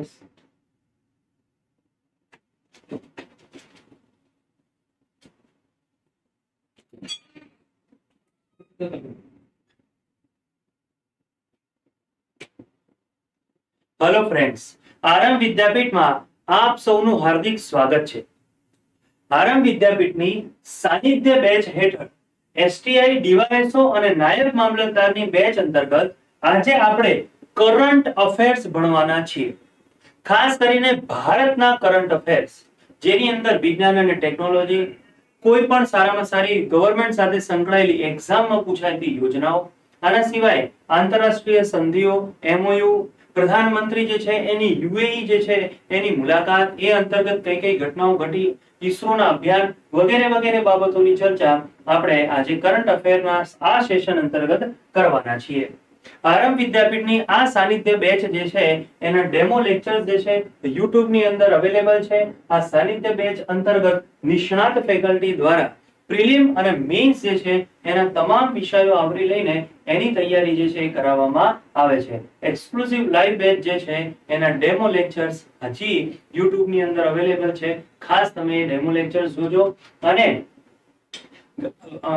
yes. Hello friends, RM વિદ્યાપીઠમાં આપ સૌનું હાર્દિક સ્વાગત છે. આરએમ વિદ્યાપીઠની સાનિધ્ય બેચ હેઠળ એસટીઆઈ ડીવાયએસઓ અને નાયબ મામલતદારની બેચ અંતર્ગત આજે આપણે કરંટ અફેર્સ ભણવાના છીએ. ખાસ કરીને ભારતના કરંટ અફેર્સ, જેની અંદર વિજ્ઞાન અને ટેકનોલોજી, કોઈ પણ સારામાં સારી ગવર્નમેન્ટ સાથે સંકળાયેલી એક્ઝામમાં પૂછાતી યોજનાઓ, આના સિવાય આંતરરાષ્ટ્રીય સંધિઓ, એમઓયુ, પ્રધાનમંત્રી જે છે એની યુએઈ જે છે એની મુલાકાત, એ અંતર્ગત કઈ કઈ ઘટનાઓ ઘટી, ઈસરોના અભિયાન વગેરે વગેરે બાબતોની ચર્ચા આપણે આજે કરંટ અફેરના આ સેશન અંતર્ગત કરવાના છીએ. આરએમ વિદ્યાપીઠની આ સાનિધ્ય બેચ જે છે એના ડેમો લેક્ચર્સ જે છે YouTube ની અંદર અવેલેબલ છે. આ સાનિધ્ય બેચ અંતર્ગત નિષ્ણાત ફેકલ્ટી દ્વારા પ્રિલિમ અને મેઇન્સ જે છે એના તમામ વિષયો આવરી લઈને એની તૈયારી જે છે એ કરાવવામાં આવે છે. એક્સક્લુઝિવ લાઈવ બેચ જે છે એના ડેમો લેક્ચર્સ હજી YouTube ની અંદર અવેલેબલ છે. ખાસ તમે ડેમો લેક્ચર્સ જોજો. અને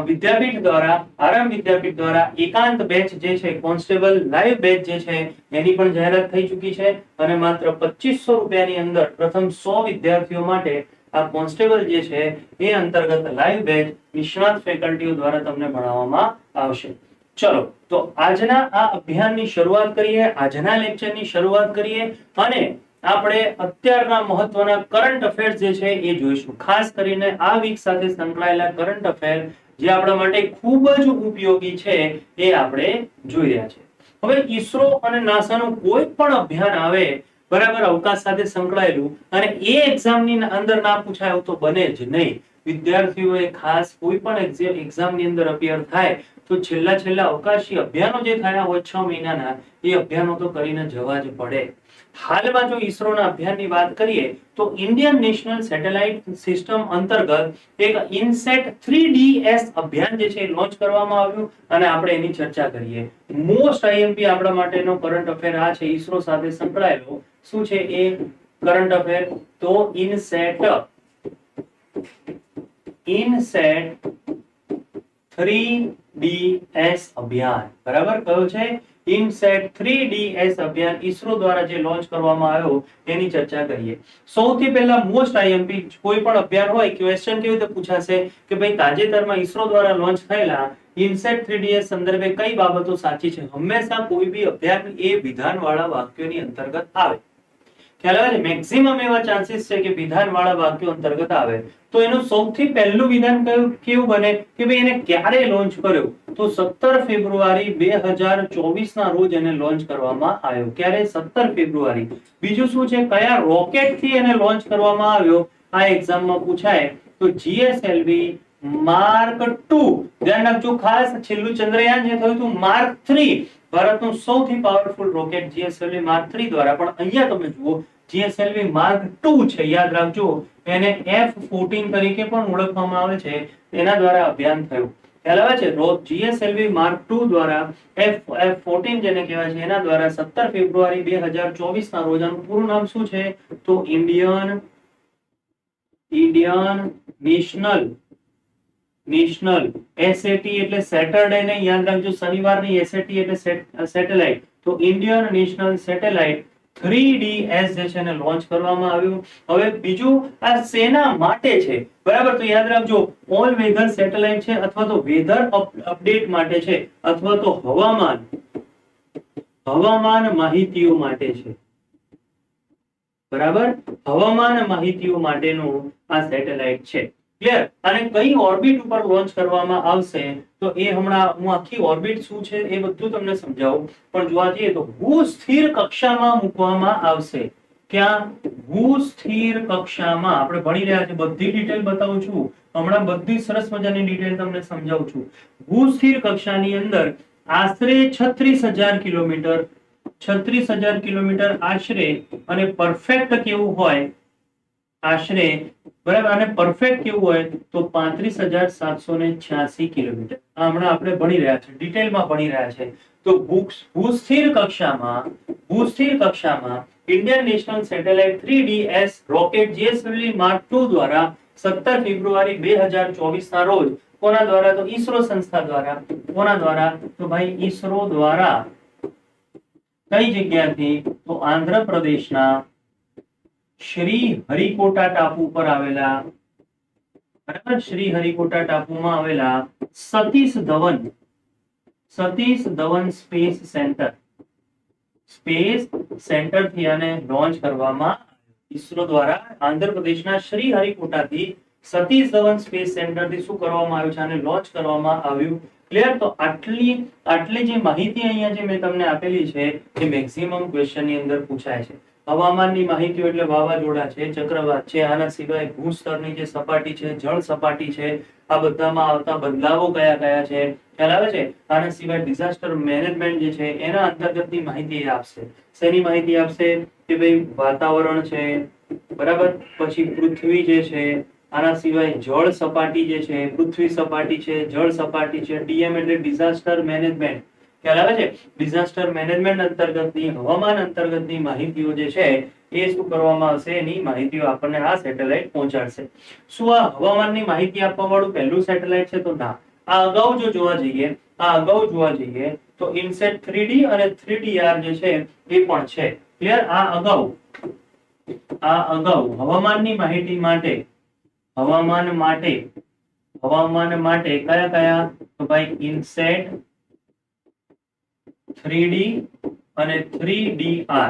વિદ્યાપીઠ દ્વારા, આરએમ વિદ્યાપીઠ દ્વારા એકાંત બેચ જે છે, કોન્સ્ટેબલ લાઈવ બેચ જે છે એની પણ જાહેરાત થઈ ચૂકી છે અને માત્ર 2500 રૂપિયાની અંદર પ્રથમ 100 વિદ્યાર્થીઓ માટે આ કોન્સ્ટેબલ જે છે એ અંતર્ગત લાઈવ બેચ નિષ્ણાત ફેકલ્ટીઓ દ્વારા તમને ભણાવવામાં આવશે. ચલો, તો આજના આ અભિયાનની શરૂઆત કરીએ, આજના લેક્ચરની શરૂઆત કરીએ અને આપણે અત્યારના મહત્વના કરંટ અફેર્સ જે છે એ જોઈશું. ખાસ કરીને આ વીક સાથે સંકળાયેલા કરંટ અફેર જે આપણા માટે ખૂબ જ ઉપયોગી છે એ આપણે જોઈ રહ્યા છે. હવે ઈસરો અને નાસાનું કોઈ પણ અભિયાન આવે, બરાબર, અવકાશ સાથે સંકળાયેલું, અને એ એક્ઝામની અંદર ના પૂછાય એવું તો બને જ નહીં. વિદ્યાર્થીઓએ ખાસ કોઈ પણ એક્ઝામની અંદર અપિયર થાય તો છેલ્લા અવકાશી અભિયાનો જે થયા હોય 6 મહિનાના, એ અભિયાનો તો કરીને જવા જ પડે. હાલમાં જો ઈસરોના અભિયાનની વાત કરીએ તો ઇન્ડિયન નેશનલ સેટેલાઇટ સિસ્ટમ અંતર્ગત એક ઇનસેટ 3DS અભિયાન જે છે લોન્ચ કરવામાં આવ્યું અને આપણે એની ચર્ચા કરીએ. મોસ્ટ આઈએમપી આપણા માટેનો કરંટ અફેર આ છે, ઈસરો સાથે સંકળાયેલો. શું છે એ કરંટ અફેર? તો ઇનસેટ 3DS અભિયાન, બરાબર, કયો છે? ઇનસેટ 3DS અભિયાન ઈસરો દ્વારા જે લોન્ચ કરવામાં આવ્યો એની ચર્ચા કરીએ. સૌથી પહેલા મોસ્ટ આઈએમપી કોઈ પણ અભિયાન હોય, ક્વેશ્ચન કેવી રીતે પૂછાશે કે ભાઈ તાજેતરમાં ઈસરો દ્વારા લોન્ચ થયેલા ઇનસેટ 3DS સંદર્ભે કઈ બાબતો સાચી છે? હંમેશા કોઈ બી અભિયાન એ વિધાનવાળા વાક્યોની અંતર્ગત આવે. ખ્યાલ આવે છે? મેક્સિમમ એવા ચાન્સીસ છે કે વિધાનવાળા વાક્યો અંતર્ગત આવે. તો એનું સૌથી પહેલું વિધાન કેવું બને કે ભાઈ એને ક્યારે લોન્ચ કર્યો? તો 17 ફેબ્રુઆરી 2024 ના રોજ એને લોન્ચ કરવામાં આવ્યો. ક્યારે? 17 ફેબ્રુઆરી. બીજું શું છે? કયા રોકેટ થી એને લોન્ચ કરવામાં આવ્યો? આ એક્ઝામમાં પૂછાય તો GSLV માર્ક 2. ધ્યાન રાખજો ખાસ, છેલ્લું ચંદ્રયાન જે થયું હતું માર્ક 3, ભારતનું સૌથી પાવરફુલ રોકેટ GSLV માર્ક 3 દ્વારા, પણ અહીંયા તમે જુઓ GSLV માર્ક 2 છે, યાદ રાખજો. એને F14 તરીકે પણ ઓળખવામાં આવે છે. એના દ્વારા અભિયાન થયું. ખ્યાલ આવે છે? GSLV માર્ક 2 દ્વારા F14 જેને કહેવાય છે એના દ્વારા 17 ફેબ્રુઆરી 2024 ના રોજ, આનું પૂરું નામ શું છે? તો ઇન્ડિયન નેશનલ SAT એટલે સેટરડે ને યાદ રાખજો, શનિવારની SAT એટલે સેટેલાઇટ. તો ઇન્ડિયન નેશનલ સેટેલાઇટ 3DS જે છે એને લોન્ચ કરવામાં આવ્યું. હવે બીજું, આ શેના માટે છે? બરાબર, તો યાદ રાખજો ઓલ વેધર સેટેલાઇટ છે, અથવા તો વેધર અપડેટ માટે છે, અથવા તો હવામાન માહિતીઓ માટે છે. બરાબર, હવામાન માહિતીઓ માટેનું આ સેટેલાઇટ છે. ક્લિયર? અને કઈ ઓર્બિટ ઉપર લોન્ચ કરવામાં આવશે તો એ હમણાં હું આખી ઓર્બિટ શું છે એ બધું તમને સમજાવું, પણ જોવા જઈએ તો ભૂસ્થિર કક્ષામાં મૂકવામાં આવશે. ક્યાં? ભૂસ્થિર કક્ષામાં. આપણે ભણી રહ્યા છીએ, બધી ડિટેલ બતાવું છું હમણાં, બધી સરસ મજાની ડિટેલ તમને સમજાવું છું. ભૂસ્થિર કક્ષાની અંદર આશરે 36,000 કિલોમીટર આશરે, અને પરફેક્ટ કેવું હોય આશરે, બરાબર, અને પરફેક્ટ કેવું હોય તો 35,786 કિલોમીટર. હમણાં આપણે ભણી રહ્યા છે, ડિટેલમાં ભણી રહ્યા છે. તો ભૂસ્થિર કક્ષામાં Indian national satellite 3DS rocket GSLV mark 2 દ્વારા 17 ફેબ્રુઆરી 2024 ના રોજ કોના દ્વારા? તો ઈસરો સંસ્થા દ્વારા. કોના દ્વારા? તો ભાઈ ઈસરો દ્વારા કઈ જગ્યાથી? તો આંધ્રપ્રદેશના શ્રી હરિકોટા ટાપુ પર આવેલા, બરાબર, શ્રી હરિકોટા ટાપુમાં આવેલા સતીશ ધવન સ્પેસ સેન્ટર થી આને લોન્ચ કરવામાં ઈસરો દ્વારા આંધ્રપ્રદેશના શ્રી હરિકોટાથી સતીશ ધવન સ્પેસ સેન્ટર થી શું કરવામાં આવ્યું છે? આને લોન્ચ કરવામાં આવ્યું. ક્લિયર? તો આટલી જે માહિતી અહીંયા જે મેં તમને આપેલી છે એ મેક્સિમમ ક્વેશ્ચન ની અંદર પૂછાય છે. હવામાનની માહિતીઓ એટલે વાવાઝોડા છે, ચક્રવાત છે, આના સિવાય ભૂસ્તરની જે સપાટી છે, જળ સપાટી છે, આ બધામાં આવતા બદલાવો કયા કયા છે, ખ્યાલ આવે છે? આના સિવાય ડિઝાસ્ટર મેનેજમેન્ટ જે છે એના અંતર્ગતની માહિતી આપશે. શેની માહિતી આપશે? કે ભાઈ વાતાવરણ છે, બરાબર, પછી પૃથ્વી જે છે, આના સિવાય જળ સપાટી જે છે, પૃથ્વી સપાટી છે, જળ સપાટી છે, ડીએમ એટલે ડિઝાસ્ટર મેનેજમેન્ટ, ખ્યાલ આવે છે? ડિઝાસ્ટર મેનેજમેન્ટ અંતર્ગતની, હવામાન અંતર્ગતની માહિતીઓ જે છે એ શું કરવામાં આવશે? એની માહિતીઓ આપણને આ સેટેલાઇટ પહોંચાડશે. શું આ હવામાનની માહિતી આપવા વાળું પહેલું સેટેલાઇટ છે? તો ના. આ અગાઉ જો જોવા જઈએ તો ઇનસેટ 3D અને 3DR જે છે એ પણ છે. ક્લિયર? આ અગાઉ હવામાનની માહિતી માટે કયા? તો ભાઈ ઇનસેટ 3D અને 3DR,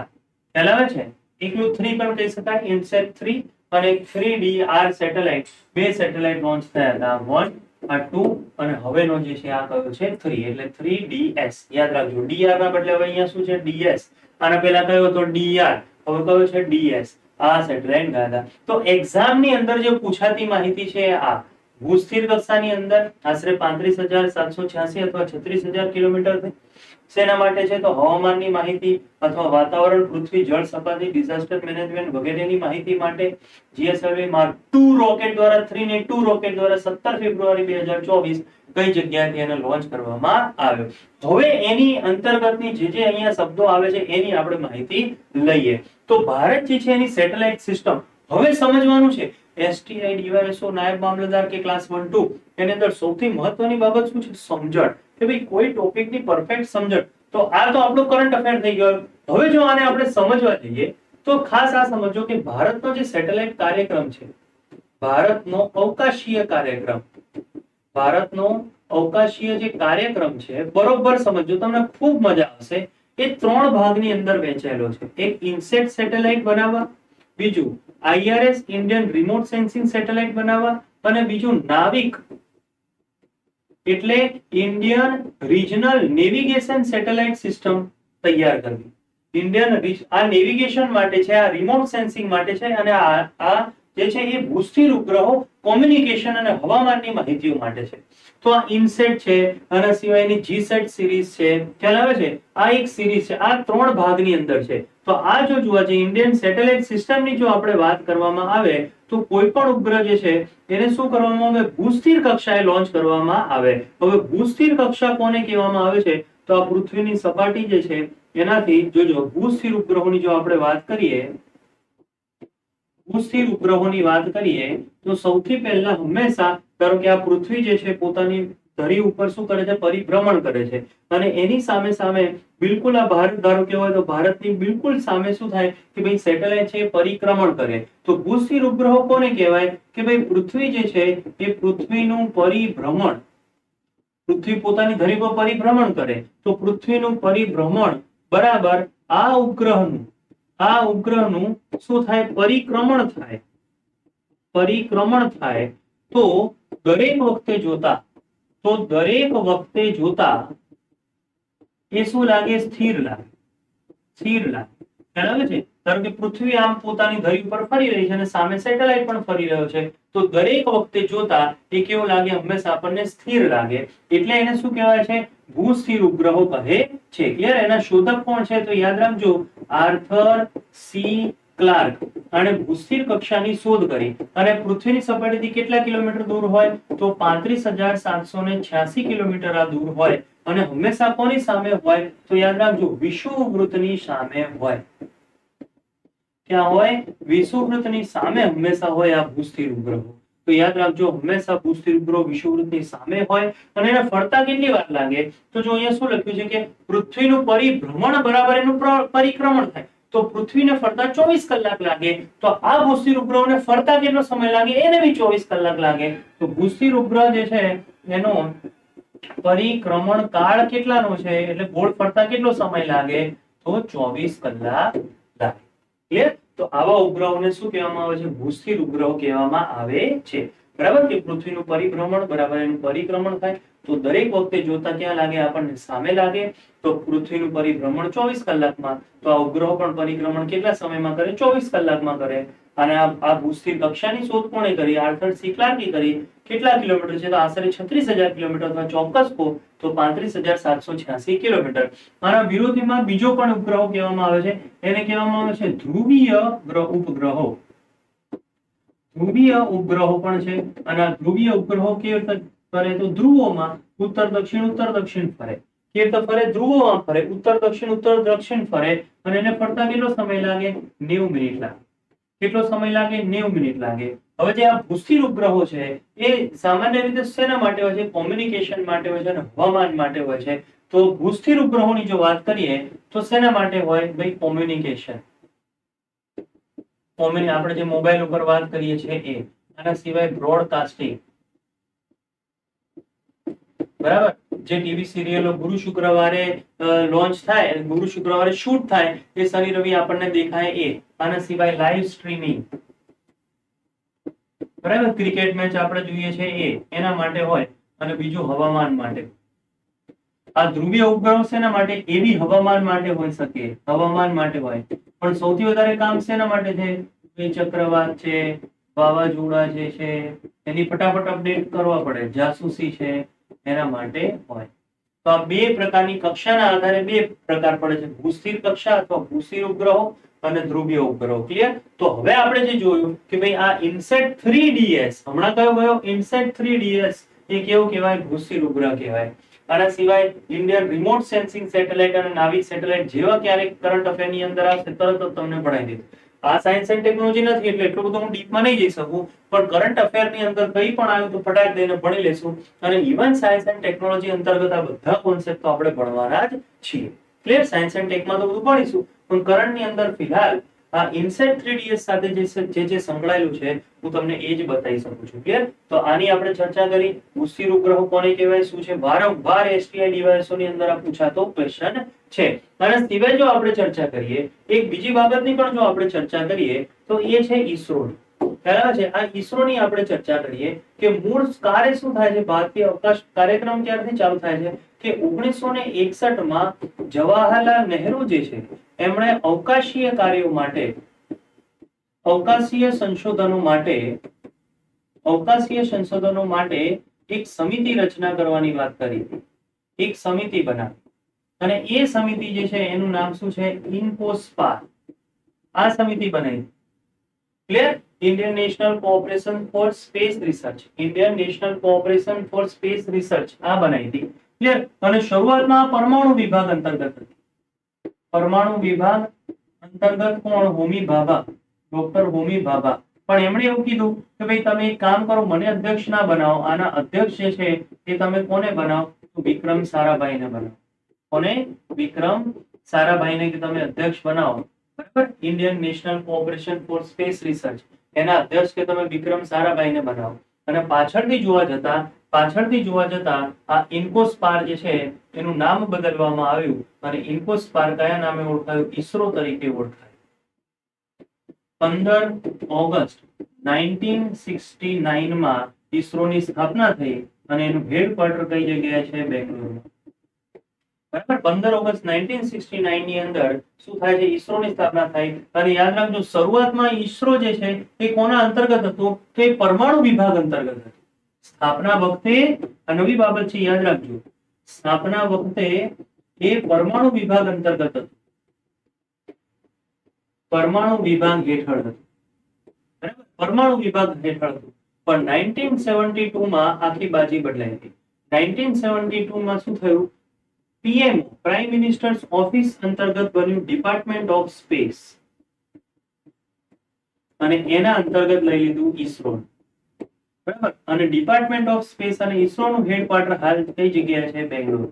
ખ્યાલ આવે છે? એકલું 3 પણ કહી શકાય. ઇનસેટ 3 અને 3DR સેટેલાઇટ, બે સેટેલાઇટ લોન્ચ થયા હતા. 1 આ 2 અને હવેનો જે છે આ કયો છે? 3, એટલે 3DS. યાદ રાખજો, DR ના બદલે હવે અહીંયા શું છે? DS. આના પહેલા કયો હતો? DR. હવે કયો છે? DS. આ સેટેલાઇટ ગયા હતા. તો એક્ઝામ ની અંદર જે પૂછાતી માહિતી છે આ ભૂસ્થિર કક્ષાની અંદર આશરે 35,786 અથવા 36,000 કિલોમીટર છે. શેના માટે છે? તો હવામાનની માહિતી અથવા વાતાવરણ, પૃથ્વી, જળ સપાટી, ડિઝાસ્ટર મેનેજમેન્ટ વગેરેની માહિતી માટે GSLV માર્ક 2 રોકેટ દ્વારા 3 ને 2 રોકેટ દ્વારા 17 ફેબ્રુઆરી 2024 કઈ જગ્યાએથી એને લોન્ચ કરવામાં આવ્યો. હવે એની અંતર્ગતની જે અહીંયા શબ્દો આવે છે એની આપણે માહિતી લઈએ. તો ભારત જે છે એની સેટેલાઇટ સિસ્ટમ હવે સમજવાનું છે. STI, DYSO, નાયબ મામલતદાર કે ક્લાસ 1 2 એની અંદર સૌથી મહત્વની બાબત શું છે? સમજણ. કે ભાઈ કોઈ ટોપિકની પરફેક્ટ સમજણ. તો આ તો આપણો કરંટ અફેર થઈ ગયો. હવે જો આને આપણે સમજવા જઈએ તો ખાસ આ સમજો કે ભારતનો જે સેટેલાઇટ કાર્યક્રમ છે, ભારતનો અવકાશીય જે કાર્યક્રમ છે, બરોબર સમજો, તમને ખૂબ મજા આવશે. એ 3 ભાગની અંદર વહેંચાયેલો છે. એક ઇનસેટ સેટેલાઇટ બનાવવા, બીજું IRS Indian remote sensing satellite બનાવવા, અને બીજું નાવિક એટલે Indian regional navigation satellite system તૈયાર કરવી. આ નેવિગેશન માટે છે, આ રિમોટ સેન્સિંગ માટે છે, અને આ જે છે એ ભૂસ્થિર ઉપગ્રહો, કોમ્યુનિકેશન અને હવામાનની માહિતીઓ માટે છે. તો આ ઇનસેટ છે, આના સિવાયની જીસેટ સિરીઝ છે, ખ્યાલ આવે છે? આ એક સિરીઝ છે, આ 3 ભાગની અંદર છે. તો આ જો જોવા જઈએ ઇન્ડિયન સેટેલાઇટ સિસ્ટમની જો આપણે વાત કરવામાં આવે તો કોઈ પણ ઉપગ્રહ જે છે એને શું કરવામાં આવે? ભૂસ્થિર કક્ષાએ લોન્ચ કરવામાં આવે. હવે ભૂસ્થિર કક્ષા કોને કહેવામાં આવે છે? તો આ પૃથ્વીની સપાટી જે છે એનાથી જોજો ભૂસ્થિર ઉપગ્રહોની જો આપણે વાત કરીએ, તો સૌથી પહેલા હંમેશા ધારો કે આ પૃથ્વી જે છે પોતાની ધરી ઉપર શું કરે છે? પરિભ્રમણ કરે છે. અને એની સામે બિલકુલ આ ભારત ધારો કે હોય તો ભારતની બિલકુલ સામે શું થાય કે ભાઈ સેટેલાઇટ છે પરિક્રમણ કરે. તો ભૂસ્થિર ઉપગ્રહો કોને કહેવાય? કે ભાઈ પૃથ્વી જે છે એ પૃથ્વીનું પરિભ્રમણ, પૃથ્વી પોતાની ધરી પર પરિભ્રમણ કરે તો પૃથ્વીનું પરિભ્રમણ બરાબર આ ઉપગ્રહનું શું થાય? પરિક્રમણ થાય. તો દરેક વખતે જોતા એ શું લાગે? સ્થિર લાગે. ખ્યાલ આવે છે? ધારો કે પૃથ્વી આમ પોતાની ધરી ઉપર ફરી રહી છે અને સામે સેટેલાઇટ પણ ફરી રહ્યો છે, તો દરેક વખતે જોતા એ કેવું લાગે? હંમેશા આપણને સ્થિર લાગે. એટલે એને શું કહેવાય છે? ભૂસ્થિર ઉપગ્રહો કહે છે. ક્લિયર? એના શોધક કોણ છે? તો યાદ રાખજો, આર્થર સી ક્લાર્ક. અને ભૂસ્થિર કક્ષાની શોધ કરી અને પૃથ્વીની સપાટીથી કેટલા કિલોમીટર દૂર હોય? તો 35,786 કિલોમીટર આ દૂર હોય. અને હંમેશા કોની સામે હોય? તો યાદ રાખજો વિષુવવૃત્તની સામે હોય. ક્યાં હોય? વિષુવવૃત્તની સામે હંમેશા હોય આ ભૂસ્થિર ઉપગ્રહો. તો યાદ રાખજો, હંમેશા ભૂસ્થિર ઉપગ્રહો વિષુવવૃત્તની સામે હોય અને એને ફરતા કેટલી વાર લાગે? તો જો અહીંયા શું લખ્યું છે કે પૃથ્વીનું પરિભ્રમણ બરાબર એનું પરિક્રમણ થાય, તો પૃથ્વીને ફરતા 24 કલાક લાગે. તો આ ભૂસ્થિર ઉપગ્રહોને ફરતા કેટલો સમય લાગે? એને બી 24 કલાક લાગે. તો ભૂસ્થિર ઉપગ્રહ જે છે એનો પરિક્રમણ કાળ કેટલાનો છે, એટલે ગોળ ફરતા કેટલો સમય લાગે? તો 24 કલાક લાગે. ક્લિયર? તો આવા ઉપગ્રહોને શું કહેવામાં આવે છે? ભૂસ્થિર ઉપગ્રહો કહેવામાં આવે છે. બરાબર? કે પૃથ્વીનું પરિભ્રમણ બરાબર એનું પરિક્રમણ થાય, તો દરેક વખતે જોતા ક્યાં લાગે? આપણને સામે લાગે. તો પૃથ્વીનું પરિભ્રમણ 24 કલાકમાં, તો આ ઉપગ્રહો પણ પરિભ્રમણ કેટલા સમયમાં કરે? 24 કલાકમાં કરે. અને આ ભૂસ્થિર કક્ષાની શોધ કોણે કરી? આર્થર સી ક્લાર્કે કરી. કેટલા કિલોમીટર છે? તો આશરે 36,000 કિલોમીટર, અથવા ચોક્કસ કહો તો 35,786 કિલોમીટર. આના વિરોધીમાં બીજો પણ ઉપગ્રહ કહેવામાં આવે છે, એને કહેવામાં આવે છે ધ્રુવીય ઉપગ્રહો. ધ્રુવીય ઉપગ્રહો પણ છે. અને આ ધ્રુવીય ઉપગ્રહો કેવી રીતે ફરે? તો ધ્રુવોમાં ઉત્તર દક્ષિણ ફરે. કેવી રીતે ફરે? ધ્રુવોમાં ફરે, ઉત્તર દક્ષિણ ફરે. અને એને ફરતા કેટલો સમય લાગે? 90 મિનિટ લાગે. કેટલો સમય લાગે? 90 મિનિટ લાગે. હવે જે આ ભૂસ્થિર ઉપગ્રહો છે એ સામાન્ય રીતે શેના માટે હોય છે? કોમ્યુનિકેશન માટે હોય છે અને હવામાન માટે હોય છે. તો ભૂસ્થિર ઉપગ્રહોની જો વાત કરીએ તો શેના માટે હોય? ભાઈ કોમ્યુનિકેશન. આપણે જે મોબાઈલ ઉપર વાત કરીએ છીએ એ. આના સિવાય બ્રોડકાસ્ટિંગ. બરાબર? જે ટીવી સિરિયલો ગુરુ શુક્રવારે લોન્ચ થાય, ગુરુ શુક્રવારે શૂટ થાય, એ શનિ રવિ આપણને દેખાય એ. આના સિવાય લાઈવ સ્ટ્રીમિંગ. બરાબર? ક્રિકેટ મેચ આપણે જોઈએ છે એ, એના માટે હોય. અને બીજું હવામાન માટે. આ ધ્રુવીય ઉપગ્રહો શેના માટે? એ બી હવામાન માટે હોઈ શકે, હવામાન માટે હોય. પણ સૌથી વધારે કામ શેના માટે છે? ચક્રવાત છે, વાવાઝોડા જે છે એની ફટાફટ અપડેટ કરવા પડે, જાસૂસી છે, એના માટે હોય. તો આ બે પ્રકારની કક્ષાના આધારે બે પ્રકાર પડે છે, ભૂસ્થિર કક્ષા અથવા ભૂસ્થિર ઉપગ્રહો અને ધ્રુવીય ઉપગ્રહો. ક્લિયર? તો હવે આપણે જે જોયું કે ભાઈ આ ઇનસેટ 3DS, હમણાં કયો ઇનસેટ 3DS, એ કેવું કહેવાય? ભૂસ્થિર ઉપગ્રહ કહેવાય. આના સિવાય ઇન્ડિયન રિમોટ સેન્સિંગ સેટેલાઇટ અને નાવિક સેટેલાઇટ જેવા ક્યારેક કરંટ અફેર ની અંદર આવશે, તરત જ તમને ભણાવી દીધું. આ સાયન્સ એન્ડ ટેકનોલોજી નથી એટલે એટલું બધું હું ડીપમાં નહીં જઈ શકું, પણ કરંટ અફેર ની અંદર કંઈ પણ આવ્યું તો ફટાક દઈને ભણી લેશું. અને ઇવન સાયન્સ એન્ડ ટેકનોલોજી અંતર્ગત આ બધા કોન્સેપ્ટ તો આપણે ભણવાના જ છીએ. ક્લિયર? સાયન્સ એન્ડ ટેકમાં તો બધું ભણીશું, પણ કરંટ ની અંદર ફિલહાલ આ ઇનસેટ 3DS સાથે જે સંકળાયેલું છે હું તમને એ જ બતાવી શકું છું. ક્લિયર? તો આની આપણે ચર્ચા કરી. ભૂસ્થિર ઉપગ્રહો કોને કહેવાય, શું છે? વારંવાર STI ડિવાઇસોની અંદર આ પૂછાતો ક્વેશ્ચન છે. અને સિવાય જો આપણે ચર્ચા કરીએ, એક બીજી બાબતની પણ જો આપણે ચર્ચા કરીએ તો એ છે ઈસરો. બરાબર છે? આ ઈસરોની આપણે ચર્ચા કરીએ કે મૂળ કાર્ય શું થાય છે? ભારતીય અવકાશ કાર્યક્રમ ક્યારથી ચાલુ થાય છે? કે 1961 માં જવાહરલાલ નહેરુ જે છે એમણે અવકાશીય કાર્યો માટે, અવકાશીય સંશોધનો માટે એક સમિતિ રચના કરવાની વાત કરી હતી. એક સમિતિ બનાવી અને એ સમિતિ જે છે એનું નામ શું છે? ઇન્કોસ્પાર. આ સમિતિ બનાવી. Clear? Indian National Cooperation for Space Research. Indian National Cooperation for Space Research આ બનાવી હતી. ક્લિયર? અને શરૂઆતમાં પરમાણુ વિભાગ અંતર્ગત હતી. પરમાણુ વિભાગ અંતર્ગત કોણ? હોમી ભાભા, ડોક્ટર હોમી ભાભા. પણ એમણે એવું કીધું કે ભાઈ તમે એક કામ કરો, મને અધ્યક્ષ ના બનાવો, આના અધ્યક્ષ જે છે એ તમે કોને બનાવો? તો વિક્રમ સારાભાઈને બનાવો. કોને? વિક્રમ સારાભાઈને તમે અધ્યક્ષ બનાવો. બરાબર? Indian National Cooperation for Space Research એના અધ્યક્ષ કે તમે વિક્રમ સારાભાઈને બનાવો. અને પાછળથી જોવા જતા આ ઇન્કોસ્પાર જે છે એનું નામ બદલવામાં આવ્યું અને ઇન્કોસ્પાર કયા નામે ઓળખાયું? ઈસરો તરીકે ઓળખાયું. 15 ઓગસ્ટ 1969 માં ઈસરોની સ્થાપના થઈ અને એનું હેડક્વાર્ટર કઈ જગ્યાએ છે? બેંગ્લોરમાં. બરાબર? 15 ઓગસ્ટ 1969 ની અંદર શું થાય છે? ઈસરોની સ્થાપના થઈ. અને યાદ રાખજો, શરૂઆતમાં ઈસરો જે છે એ કોના અંતર્ગત હતું? તો એ પરમાણુ વિભાગ અંતર્ગત હતું. સ્થાપના વખતે આ નવી બાબત છે, યાદ રાખજો. સ્થાપના વખતે એ પરમાણુ વિભાગ અંતર્ગત હતું. પરમાણુ વિભાગ હેઠળ હતું. બરાબર? પરમાણુ વિભાગ હેઠળ હતું. પણ 1972 માં આખી બાજી બદલાઈ હતી. 1972 માં શું થયું? પીએમ, પ્રાઇમ મિનિસ્ટર્સ ઓફિસ અંતર્ગત બન્યું ડિપાર્ટમેન્ટ ઓફ સ્પેસ. અને એના અંતર્ગત લઈ લીધું ઈસરો, બરાબર. અને ડિપાર્ટમેન્ટ ઓફ સ્પેસ અને ઈસરો નું હેડક્વાર્ટર હાલ કઈ જગ્યાએ છે? બેંગ્લોર.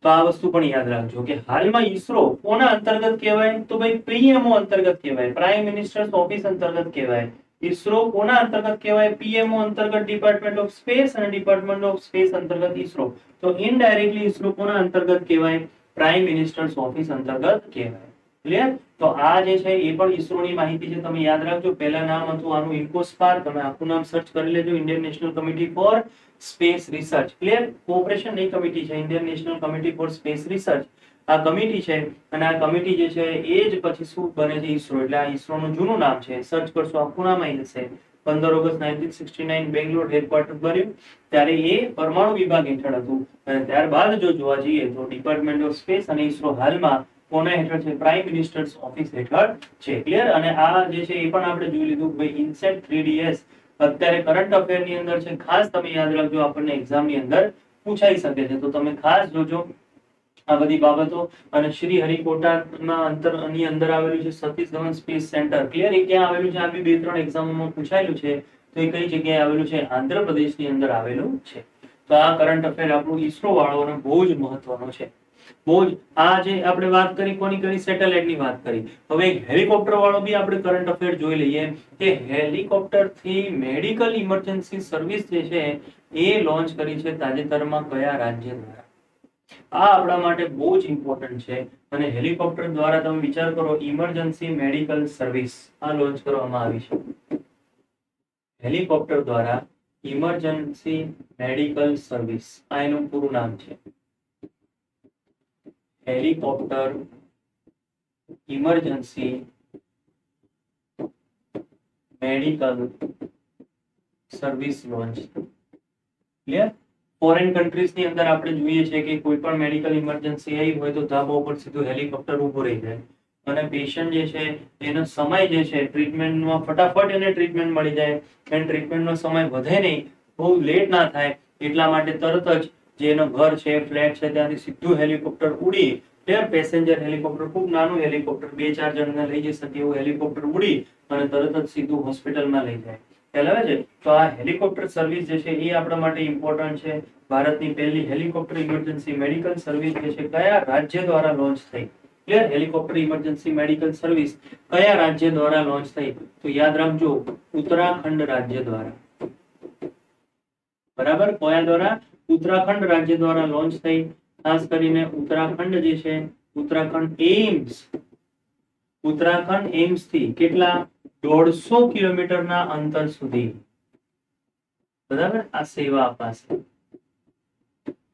તો આ વસ્તુ પણ યાદ રાખજો કે હાલમાં ઈસરો કોના અંતર્ગત કહેવાય? તો ભાઈ પીએમઓ અંતર્ગત કહેવાય, પ્રાઇમ મિનિસ્ટર્સ ઓફિસ અંતર્ગત કહેવાય. ઈસરો કોના અંતર્ગત કહેવાય? પીએમઓ અંતર્ગત ડિપાર્ટમેન્ટ ઓફ સ્પેસ અને ડિપાર્ટમેન્ટ ઓફ સ્પેસ અંતર્ગત ઈસરો. તો ઇનડાયરેક્ટલી ઈસરો કોના અંતર્ગત કહેવાય? પ્રાઇમ મિનિસ્ટર્સ ઓફિસ અંતર્ગત કહેવાય. ક્લિયર? તો આ જે છે એ પણ ઈસરોની માહિતી છે, તમે યાદ રાખજો. પહેલા નામ હતું આનું ઇન્કોસ્પાર, તમે આખું નામ સર્ચ કરી લેજો, Indian national committee four Space research. Clear? Cooperation ની કમિટી છે, Indian national committee four Space Research આ કમિટી છે. અને આ કમિટી જે છે એ જ પછી શું બને છે? ઈસરો. એટલે આ ઈસરો નું જૂનું નામ છે, સર્ચ કરશો આખું નામ આવી જશે. 15 ઓગસ્ટ 1969 બેંગ્લોર હેડક્વાર્ટર બન્યું, ત્યારે એ પરમાણુ વિભાગ હેઠળ હતું. અને ત્યારબાદ જો જોવા જઈએ તો ડિપાર્ટમેન્ટ ઓફ સ્પેસ અને ઈસરો હાલમાં કોના હેઠળ છે? પ્રાઇમ મિનિસ્ટર્સ ઓફિસ હેઠળ છે. ક્લિયર? અને આ જે છે એ પણ આપણે જોઈ લીધું કે ભાઈ ઇનસેટ 3DS અત્યારે કરંટ અફેર ની અંદર છે. ખાસ તમે યાદ રાખજો, આપણને એક્ઝામ ની અંદર પૂછાઈ શકે છે, તો તમે ખાસ જોજો આ બધી બાબતો. અને શ્રી હરિકોટાના ની અંદર આવેલું છે Satish Dhawan space centre. Clear? એ ક્યાં આવેલું છે? આ બી 2-3 એક્ઝામોમાં પૂછાયેલું છે. તો એ કઈ જગ્યાએ આવેલું છે? આંધ્રપ્રદેશ ની અંદર આવેલું છે. તો આ કરંટ અફેર આપણું ઈસરો વાળો બહુ જ મહત્વનો છે. બહુ જ. આ જે આપણે વાત કરી કોની કરી? સેટેલાઇટ ની વાત કરી. હવે એક હેલિકોપ્ટર વાળો બી આપણે કરંટ અફેર જોઈ લઈએ કે હેલિકોપ્ટર થી મેડિકલ ઇમરજન્સી સર્વિસ જે છે એ લોન્ચ કરી છે તાજેતરમાં કયા રાજ્ય દ્વારા? આ આપણા માટે બહુ જ ઇમ્પોર્ટન્ટ છે. અને હેલિકોપ્ટર દ્વારા તમે વિચાર કરો, ઇમરજન્સી મેડિકલ સર્વિસ આ લોન્ચ કરવામાં આવી છે. હેલિકોપ્ટર દ્વારા ઇમરજન્સી મેડિકલ સર્વિસ, આ એનું પૂરું નામ છે. Helicopter emergency medical service launch. Clear? Foreign countries ની અંદર આપણે જોઈએ છે કે કોઈ પણ મેડિકલ ઇમરજન્સી આવી હોય તો ધાબા ઉપર સીધું હેલિકોપ્ટર ઊભું રહી જાય અને પેશન્ટ જે છે એનો સમય જે છે ટ્રીટમેન્ટમાં ફટાફટ એને ટ્રીટમેન્ટ મળી જાય અને ટ્રીટમેન્ટનો સમય વધે નહીં, બહુ લેટ ના થાય, એટલા માટે તરત જ જે એનો ઘર છે, ફ્લેટ છે, ત્યાંથી સીધું હેલિકોપ્ટર ઉડી, પેસેન્જર હેલિકોપ્ટર, ખૂબ નાનું હેલિકોપ્ટર, 2-4 જણને લઈ જઈ શકે એવું હેલિકોપ્ટર ઉડી અને તરત જ સીધું હોસ્પિટલમાં લઈ જાય. ખ્યાલ આવે છે? તો આ હેલિકોપ્ટર સર્વિસ જે છે એ આપણા માટે ઇમ્પોર્ટન્ટ છે. ભારતની પહેલી હેલિકોપ્ટર ઇમરજન્સી મેડિકલ સર્વિસ જે છે કયા રાજ્ય દ્વારા લોન્ચ થઈ? Clear? Helicopter emergency medical service કયા રાજ્ય દ્વારા લોન્ચ થઈ? તો યાદ રાખજો, ઉત્તરાખંડ રાજ્ય દ્વારા. બરાબર? કયા દ્વારા? ઉત્તરાખંડ રાજ્ય દ્વારા લોન્ચ થઈ. ખાસ કરીને ઉત્તરાખંડ જે છે, ઉત્તરાખંડ એમ્સ થી કેટલા? 150 કિલોમીટરના અંતર સુધી, બરાબર, આ સેવા અપાશે.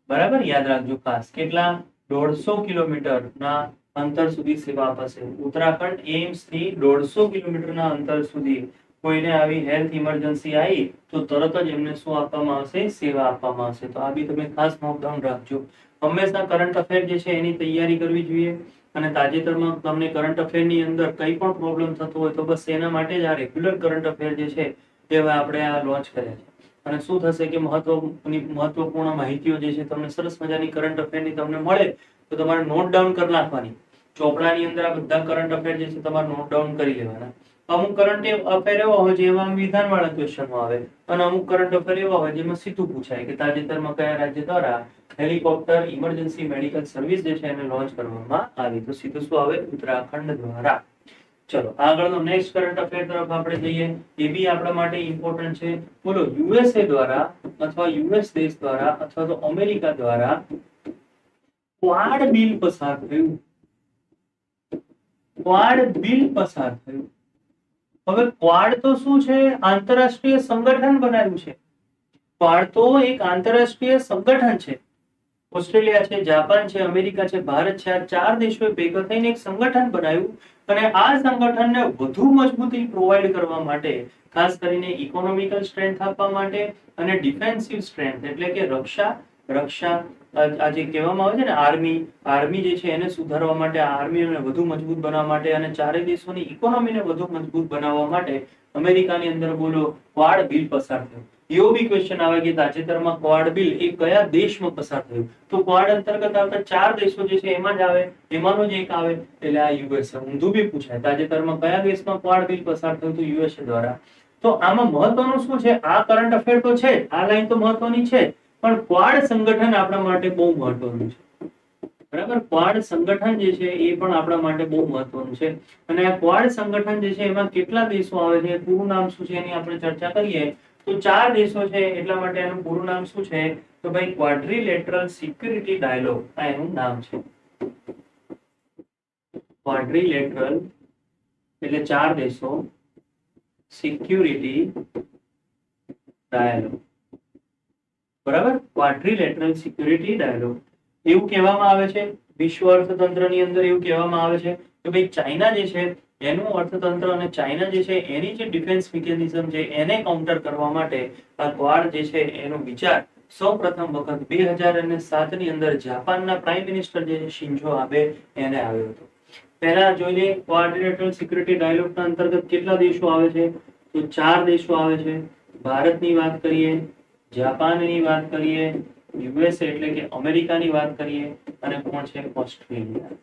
બરાબર? યાદ રાખજો ખાસ, કેટલા? 150 કિલોમીટરના અંતર સુધી સેવા અપાશે. ઉત્તરાખંડ એમ્સ થી 150 કિલોમીટરના અંતર સુધી કોઈને આવી હેલ્થ ઇમરજન્સી આવી તો તરત જ એમને શું આપવામાં આવશે? સેવા આપવામાં આવશે. તો આ બી તમે ખાસ નોટ ડાઉન રાખજો. હંમેશા કરંટ અફેર જે છે એની તૈયારી કરવી જોઈએ. અને તાજેતરમાં તમને કરંટ અફેર ની અંદર કઈ પણ પ્રોબ્લેમ થતો હોય તો બસ એના માટે જ આ રેગ્યુલર કરંટ અફેર જે છે એ હવે આપણે આ લોન્ચ કર્યા છે. અને શું થશે કે મહત્વપૂર્ણ માહિતીઓ જે છે તમને સરસ મજાની કરંટ અફેર ની તમને મળે તો તમારે નોટ ડાઉન કરી નાખવાની. ચોપડાની અંદર આ બધા કરંટ અફેર જે છે તમારે નોટ ડાઉન કરી લેવાના. અમુક કરંટ અફેર એવા હોય જેમાં વિધાનવાળા ક્વેશ્ચનો આવે અને અમુક કરંટ અફેર એવા હોય જેમાં સીધું પૂછાય કે તાજેતરમાં કયા રાજ્ય દ્વારા હેલિકોપ્ટર ઇમરજન્સી મેડિકલ સર્વિસ જે છે એને લોન્ચ કરવામાં આવી? તો સીધું શું આવે? ઉત્તરાખંડ દ્વારા. ચલો આગળનો નેક્સ્ટ કરંટ અફેર તરફ આપણે જઈએ. એ બી આપણા માટે ઇમ્પોર્ટન્ટ છે. બોલો, યુએસએ દ્વારા અથવા યુએસ દેશ દ્વારા અથવા તો અમેરિકા દ્વારા ક્વાડ બિલ પસાર થયું. ક્વાડ બિલ પસાર થયું. હવે ક્વાડ તો શું છે? આંતરરાષ્ટ્રીય સંગઠન બનાવ્યું છે. ક્વાડ તો એક આંતરરાષ્ટ્રીય સંગઠન છે. ઓસ્ટ્રેલિયા છે, જાપાન છે, અમેરિકા છે, ભારત છે, આ 4 દેશોએ ભેગા થઈને એક સંગઠન બનાવ્યું અને આ સંગઠનને વધુ મજબૂતી પ્રોવાઈડ કરવા માટે, ખાસ કરીને ઇકોનોમિકલ સ્ટ્રેન્થ આપવા માટે અને ડિફેન્સિવ સ્ટ્રેન્થ એટલે કે રક્ષા આજે કહેવામાં આવે છે ને આર્મી જે છે એને સુધારવા માટે, આર્મીને વધુ મજબૂત બનાવવા માટે અને ચારે દેશોની ઇકોનોમીને વધુ મજબૂત બનાવવા માટે અમેરિકાની અંદર બોલો ક્વાડ બિલ પસાર થયો. એવો બી ક્વેશ્ચન આવે કે તાજેતરમાં ક્વાડ બિલ એ કયા દેશમાં પસાર થયું, તો ક્વાડ અંતર્ગત આવતા 4 દેશો જે છે એમાં જ આવે, એમાંનો જ એક આવે, એટલે આ યુએસએ. ઊંધું બી પૂછાય, તાજેતરમાં કયા દેશમાં ક્વાડ બિલ પસાર થયું, તો યુએસએ દ્વારા. તો આમાં મહત્વનું શું છે, આ કરંટ અફેર તો છે, આ લાઈન તો મહત્વની છે, પણ ક્વાડ સંગઠન આપણા માટે બહુ મહત્વનું છે. બરાબર, ક્વાડ સંગઠન જે છે એ પણ આપણા માટે બહુ મહત્વનું છે. અને આ ક્વાડ સંગઠન જે છે એમાં કેટલા દેશો આવે છે, પૂરું નામ શું છે એની આપણે ચર્ચા કરીએ. તો 4 દેશો છે, એટલા માટે એનું પૂરું નામ શું છે, તો ભાઈ ક્વાડ્રિલેટરલ સિક્યુરિટી ડાયલોગ, આ એનું નામ છે. ક્વાડ્રિલેટરલ એટલે 4 દેશો, સિક્યુરિટી ડાયલોગ. બરાબર, ક્વાડ્રિલેટરલ સિક્યુરિટી ડાયલોગ. એવું કહેવામાં આવે છે, વિશ્વ અર્થતંત્રની અંદર એવું કહેવામાં આવે છે કે ભાઈ ચાઇના જે છે એનું અર્થતંત્ર અને ચાઇના જે છે એની જે ડિફેન્સ મિકેનિઝમ છે એને કાઉન્ટર કરવા માટે આ ક્વાડ જે છે એનો વિચાર સૌપ્રથમ વખત 2007 ની અંદર જાપાનના પ્રાઇમ મિનિસ્ટર જે શિન્ઝો આબે એને આવ્યો હતો. પહેલા જોઈ લઈએ ક્વાડ્રિલેટરલ સિક્યુરિટી ડાયલોગના અંતર્ગત કેટલા દેશો આવે છે, તો 4 દેશો આવે છે. ભારતની વાત કરીએ, જાપાનની વાત કરીએ, યુએસએ એટલે કે અમેરિકાની વાત કરીએ, અને કોણ છે, ઓસ્ટ્રેલિયા.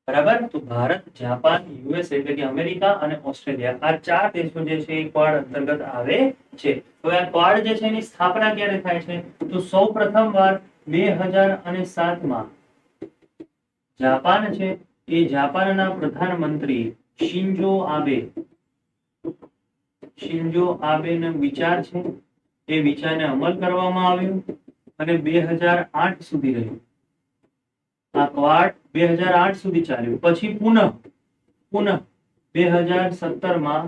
બરાબર, તો ભારત, જાપાન, યુએસ એટલે કે અમેરિકા અને ઓસ્ટ્રેલિયા, આ 4 દેશો જે છે એ ક્વાડ અંતર્ગત આવે છે. હવે આ ક્વાડ જે છે એની સ્થાપના ક્યારે થાય છે, તો સૌપ્રથમ વાર 2007 માં જાપાન છે એ જાપાનના પ્રધાનમંત્રી શિન્ઝો આબેનો વિચાર છે, એ વિચારને અમલ કરવામાં આવ્યું અને 2008 સુધી રહ્યું. આ ક્વાડ 2008 સુધી ચાલ્યું. પછી પુનઃ 2017 માં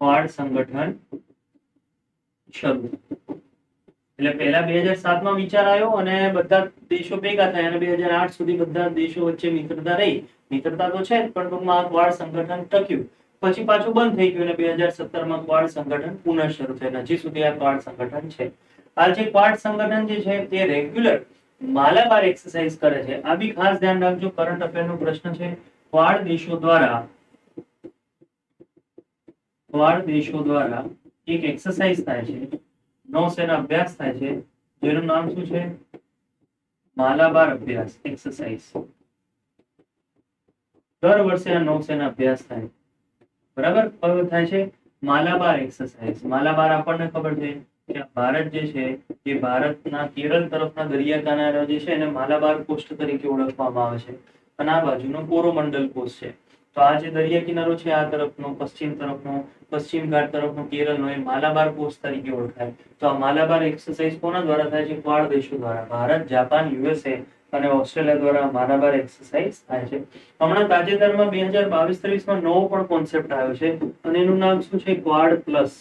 ક્વાડ સંગઠન શરૂ. એટલે પહેલા 2007 માં વિચાર આવ્યો અને બધા દેશો ભેગા થયા અને 2008 સુધી બધા દેશો વચ્ચે મિત્રતા રહી. મિત્રતા તો છે જ, પણ ટૂંકમાં આ ક્વાડ સંગઠન ટક્યું. પછી પાછું બંધ થઈ ગયું અને 2017 માં ક્વાડ સંગઠન પુનઃ શરૂ થયું. હજી સુધી આ ક્વાડ સંગઠન છે. આ જે ક્વાડ સંગઠન જે છે તે રેગ્યુલર માલાબાર એક્સરસાઇઝ કરે છે. આ બી ખાસ ધ્યાન રાખજો, કરંટ અફેર નો પ્રશ્ન છે. ક્વાડ દેશો દ્વારા એક એક્સરસાઇઝ થાય છે, નૌસેના અભ્યાસ થાય છે, જેનું નામ શું છે, માલાબાર અભ્યાસ એક્સરસાઇઝ. દર વર્ષે આ નૌસેના અભ્યાસ થાય. બરાબર, કયો થાય છે, માલાબાર એક્સરસાઇઝ. માલાબાર આપણને ખબર છે કે ભારત જે છે એ ભારતના કેરળ તરફના દરિયા કિનારા જે છે એને માલાબાર કોસ્ટ તરીકે ઓળખવામાં આવે છે, અને આ બાજુનો કોરોમંડલ કોસ્ટ છે. તો આ જે દરિયા કિનારો છે આ તરફનો, પશ્ચિમ ઘાટ તરફનો કેરળનો, એ માલાબાર કોસ્ટ તરીકે ઓળખાય. તો આ માલાબાર એક્સરસાઇઝ કોના દ્વારા થાય છે, ક્વાડ દેશો દ્વારા. ભારત, જાપાન, યુએસએ અને ઓસ્ટ્રેલિયા દ્વારા માલાબાર એક્સરસાઇઝ થાય છે. હમણાં તાજેતરમાં 2022-23 માં નવો પણ કોન્સેપ્ટ આવ્યો છે અને એનું નામ શું છે, ક્વાડ પ્લસ.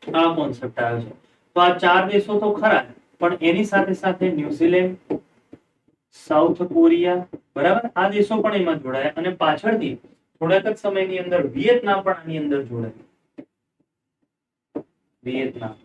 આ કોન્સેપ્ટ આવ્યો છે. તો આ 4 દેશો તો ખરા, પણ એની સાથે સાથે ન્યુઝીલેન્ડ, સાઉથ કોરિયા, બરાબર, આ દેશો પણ એમાં જોડાયા અને પાછળથી થોડાક જ સમયની અંદર વિયેતનામ પણ આની અંદર જોડાય. વિયેતનામ.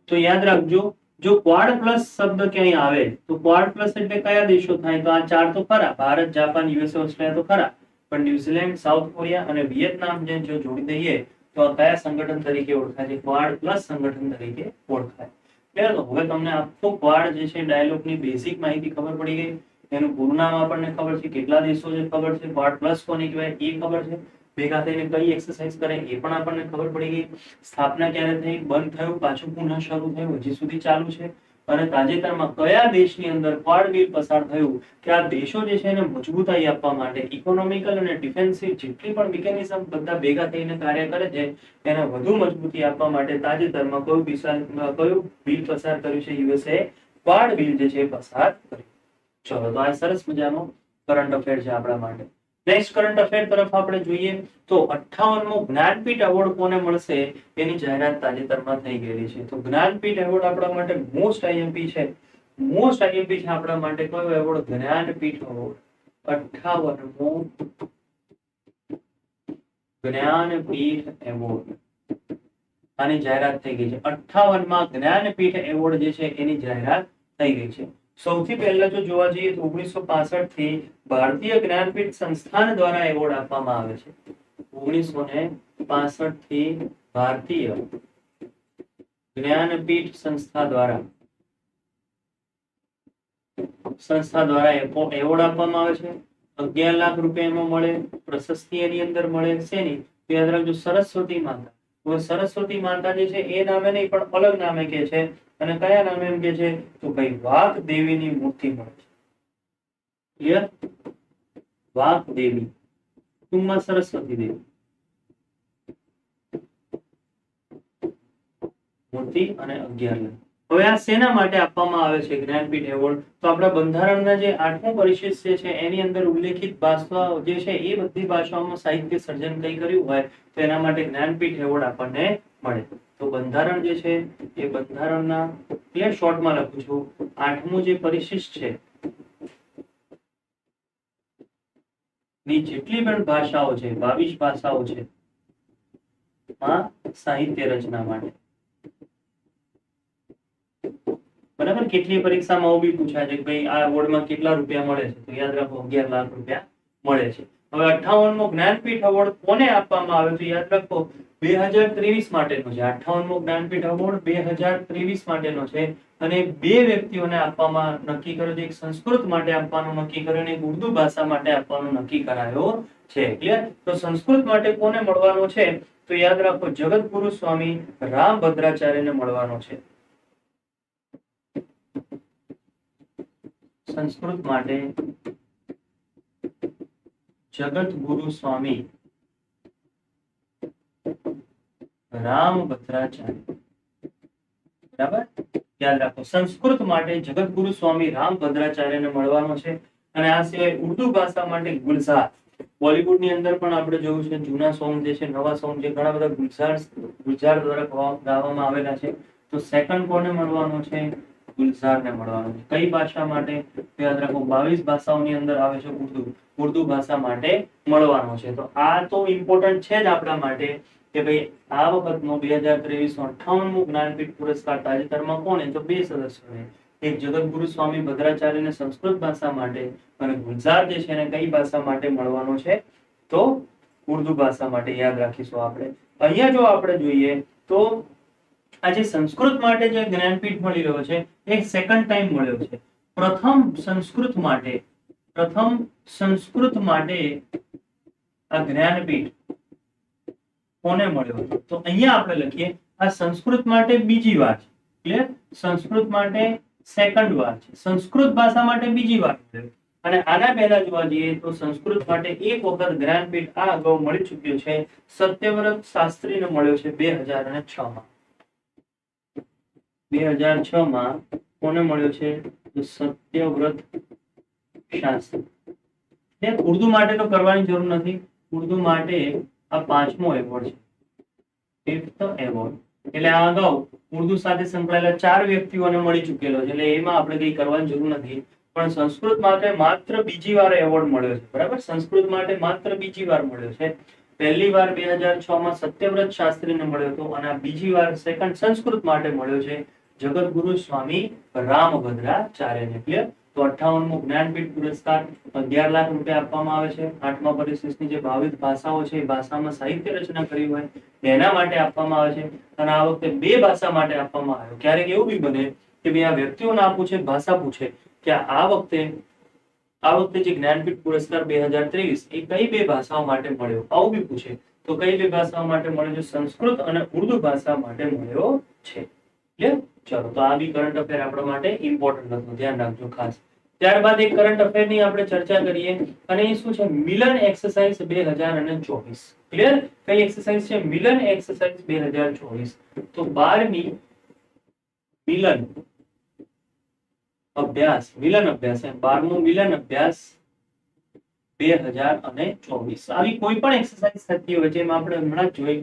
તો યાદ રાખજો, જો ક્વાડ પ્લસ શબ્દ ક્યાંય આવે તો ક્વાડ પ્લસ એટલે કયા દેશો થાય, તો આ 4 તો ખરા, ભારત, જાપાન, યુએસએ, ઓસ્ટ્રેલિયા તો ખરા, પણ ન્યુઝીલેન્ડ, સાઉથ કોરિયા અને વિયેતનામ જે જો જોડી દઈએ તો આ કયા સંગઠન તરીકે ઓળખાય છે, ક્વાડ પ્લસ સંગઠન તરીકે ઓળખાય. તો હવે તમને આખો ક્વાડ જે છે ડાયલોગની બેઝિક માહિતી ખબર પડી ગઈ. એનું પૂરું નામ આપણને ખબર છે, કેટલા દેશો છે ખબર છે, ક્વાડ પ્લસ કોને કહેવાય એ ખબર છે, ભેગા થઈને કઈ એક્સરસાઇઝ કરે એ પણ આપણને ખબર પડી ગઈ. સ્થાપના ક્યારે થઈ, બંધ થયું, પાછું પુનઃ શરૂ થયું, હજી સુધી ચાલુ છે. અને તાજેતરમાં કયા દેશની અંદર ક્વાડ બિલ પસાર થયું કે આ દેશો જે છે એને મજબૂતાઈ આપવા માટે ઇકોનોમિકલ અને ડિફેન્સિવ જેટલી પણ મિકેનિઝમ બધા ભેગા થઈને કાર્ય કરે છે એને વધુ મજબૂતી આપવા માટે તાજેતરમાં કયું બિલ પસાર કર્યું છે, યુએસએ ક્વાડ બિલ જે છે પસાર કર્યું. ચલો, તો આ સરસ મજાનો કરંટ અફેર છે આપણા માટે. નેક્સ્ટ કરંટ અફેર તરફ આપણે જોઈએ તો 58મો જ્ઞાનપીઠ એવોર્ડ કોને મળશે એની જાહેરાત તાજેતરમાં થઈ ગયેલી છે. તો જ્ઞાનપીઠ એવોર્ડ આપણા માટે મોસ્ટ આઈએમપી છે. મોસ્ટ આઈએમપી છે આપણા માટે કયો એવોર્ડ, જ્ઞાનપીઠ એવોર્ડ. 58મો જ્ઞાનપીઠ એવોર્ડ, આની જાહેરાત થઈ ગઈ છે. 58મા જ્ઞાનપીઠ એવોર્ડ જે છે એની જાહેરાત થઈ ગઈ છે. સૌથી પહેલા જો જોવા જઈએ તો 1965 થી ભારતીય જ્ઞાનપીઠ સંસ્થાન દ્વારા એવોર્ડ આપવામાં આવે છે. 1965 થી ભારતીય જ્ઞાનપીઠ સંસ્થા દ્વારા એવોર્ડ આપવામાં આવે છે. 11 લાખ રૂપિયા એમાં મળે. પ્રશસ્તિ એની અંદર મળે. શેની? તો યાદ રાખજો, સરસ્વતી માતા. હવે સરસ્વતી માતા જે છે એ નામે નહીં પણ અલગ નામે કે છે. અને કયા નામે એમ કે છે? તો ભાઈ વાઘ દેવીની મૂર્તિ મળે છે. ક્લિયર? વાઘ દેવી, ટૂંકમાં સરસ્વતી દેવી મૂર્તિ અને 11 લાખ. હવે આ શેના માટે આપવામાં આવે છે જ્ઞાનપીઠ એવોર્ડ? તો આપણા બંધારણના જે 8મો પરિશિષ્ટ છે એની અંદર ઉલ્લેખિત ભાષાઓ જે છે એ બધી ભાષાઓમાં સાહિત્ય સર્જન કઈ કર્યું હોય તો એના માટે જ્ઞાનપીઠ એવોર્ડ આપણને મળે. તો બંધારણ જે છે એ બંધારણના ક્લિયર શોર્ટમાં લખું છું, 8મું જે પરિશિષ્ટ છે ની જેટલી પણ ભાષાઓ છે, 22 ભાષાઓ છે, આ સાહિત્ય રચના માટે. બરાબર? કેટલી પરીક્ષામાં એવું બી પૂછાય છે કે ભાઈ આ એવોર્ડમાં કેટલા રૂપિયા મળે છે? તો યાદ રાખો 11 લાખ રૂપિયા મળે છે. હવે 58મો જ્ઞાનપીઠ એવોર્ડ કોને આપવામાં આવે તો યાદ રાખો 2023 માટેનો છે. 58મો જ્ઞાનપીઠ એવોર્ડ 2023 માટેનો છે અને બે વ્યક્તિઓને આપવામાં નક્કી કર્યું છે. એક સંસ્કૃત માટે આપવાનું નક્કી કર્યું અને એક ઉર્દુ ભાષા માટે આપવાનું નક્કી કરાયો છે. ક્લિયર? તો સંસ્કૃત માટે કોને મળવાનો છે તો યાદ રાખો જગતગુરુ સ્વામી રામભદ્રાચાર્યને મળવાનો છે. સંસ્કૃત માટે જગતગુરુ સ્વામી રામભદ્રાચાર્ય. બરાબર? યાદ રાખો સંસ્કૃત માટે જગતગુરુ સ્વામી રામભદ્રાચાર્યને મળવાનો છે. અને આ સિવાય ઉર્દુ ભાષા માટે ગુલઝાર. બોલિવૂડ ની અંદર પણ આપણે જોયું છે જૂના સોંગ જે છે, નવા સોંગ જે ઘણા બધા ગુલઝાર દ્વારા ગાવામાં આવેલા છે. તો સેકન્ડ કોને મળવાનો છે? ગુલઝારને મળવાનો છે. કઈ ભાષા માટે? યાદ રાખો 22 ભાષાઓની અંદર આવે છે ઉર્દુ ભાષા માટે મળવાનો છે. તો આ તો ઇમ્પોર્ટન્ટ છે જ આપણા માટે કે ભાઈ આ વખતનો 2023નો 58મો જ્ઞાનપીઠ પુરસ્કાર તાજેતરમાં કોને? તો બે સદસ્યોને, એક જગતગુરુ સ્વામી ભદ્રાચાર્યને સંસ્કૃત ભાષા માટે અને ગુલઝાર જે છે એને કઈ ભાષા માટે મળવાનો છે? તો ઉર્દુ ભાષા માટે. યાદ રાખીશું આપણે. અહીંયા જો આપણે જોઈએ તો આજે સંસ્કૃત માટે જે જ્ઞાનપીઠ મળી રહ્યો છે એ સેકન્ડ ટાઈમ મળ્યો છે. પ્રથમ સંસ્કૃત માટે આ જ્ઞાનપીઠ કોને મળ્યો? તો અહીંયા આપણે લખીએ આ સંસ્કૃત માટે બીજી વાર છે. ક્લિયર? સંસ્કૃત માટે સેકન્ડ વાર છે. સંસ્કૃત ભાષા માટે બીજી વાર મળ્યો. અને આના પહેલા જોવા જઈએ તો સંસ્કૃત માટે એક વખત જ્ઞાનપીઠ આ અગાઉ મળી ચૂક્યો છે. સત્યવ્રત શાસ્ત્રીને મળ્યો છે 2006માં. 2006માં કોને મળ્યો છે? સત્યવ્રત શાસ્ત્રી. ઉર્દુ માટે તો કરવાની જરૂર નથી. ઉર્દુ માટે આ 5મો એવોર્ડ છે, 5th એવોર્ડ. એટલે આ અગાઉ ઉર્દુ સાથે સંકળાયેલા 4 વ્યક્તિઓને મળી ચૂકેલો છે. એટલે એમાં આપણે કઈ કરવાની જરૂર નથી. પણ સંસ્કૃત માટે માત્ર બીજી વાર એવોર્ડ મળ્યો છે. બરાબર? સંસ્કૃત માટે માત્ર બીજી વાર મળ્યો છે. પહેલી વાર 2006માં સત્યવ્રત શાસ્ત્રીને મળ્યો હતો અને આ બીજી વાર સેકન્ડ સંસ્કૃત માટે મળ્યો છે જગતગુરુ સ્વામી રામભદ્રાચાર્યને. ક્લિયર? તો 58મો જ્ઞાનપીઠ પુરસ્કાર 11 લાખ રૂપિયા આપવામાં આવે છે. 8મા પરિશિષ્ટની જે 22 ભાષાઓ છે એ ભાષામાં સાહિત્ય રચના કરી હોય એના માટે આપવામાં આવે છે. અને આ વખતે બે ભાષા માટે આપવામાં આવ્યો. ક્યારેક એવું બી બને કે ભાઈ આ વ્યક્તિઓ ના પૂછે, ભાષા પૂછે કે આ વખતે જે જ્ઞાનપીઠ પુરસ્કાર 2023 એ કઈ બે ભાષાઓ માટે મળ્યો, આવું બી પૂછે તો કઈ બે ભાષાઓ માટે મળ્યો છે? સંસ્કૃત અને ઉર્દુ ભાષા માટે મળ્યો છે. ક્લિયર? ચલો, તો આ બી કરંટ અફેર આપણા માટે ઇમ્પોર્ટન્ટ હતું, ધ્યાન રાખજો ખાસ. ત્યારબાદ એક કરંટ અફેર ની આપણે ચર્ચા કરીએ અને એ શું છે? મિલન એક્સરસાઇઝ 2024. ક્લિયર? કઈ એક્સરસાઇઝ છે? મિલન એક્સરસાઇઝ 2024. તો 12મી મિલન અભ્યાસ 12મો મિલન અભ્યાસ 2024. આવી કોઈ પણ એક્સરસાઇઝ થતી હોય જેમ આપણે હમણાં જ જોઈ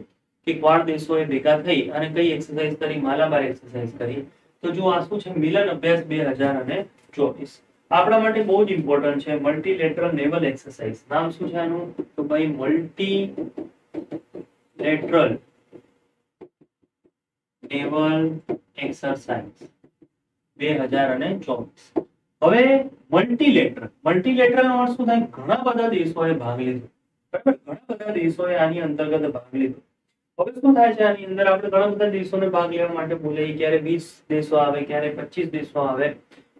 કે ક્વાડ દેશોએ ભેગા થઈ અને કઈ એક્સરસાઇઝ કરી? માલાબાર એક્સરસાઇઝ કરી. તો જો આ શું છે? મિલન અભ્યાસ 2024 આપણા માટે બહુ જ ઇમ્પોર્ટન્ટ છે. મલ્ટીલેટરલ નેવલ એક્સરસાઇઝ. નામ શું છે આનું? તો ભાઈ મલ્ટીલેટરલ નેવલ એક્સરસાઇઝ 2024. હવે મલ્ટીલેટરલ નો અર્થ શું થાય? ઘણા બધા દેશોએ ભાગ લીધો. બરાબર? ઘણા બધા દેશોએ આની અંતર્ગત ભાગ લીધો. હવે શું થાય છે આની અંદર આપણે ઘણા બધા દેશોને ભાગ લેવા માટે બોલાવીએ, ક્યારે 20 દેશો આવે, ક્યારે 25 દેશો આવે.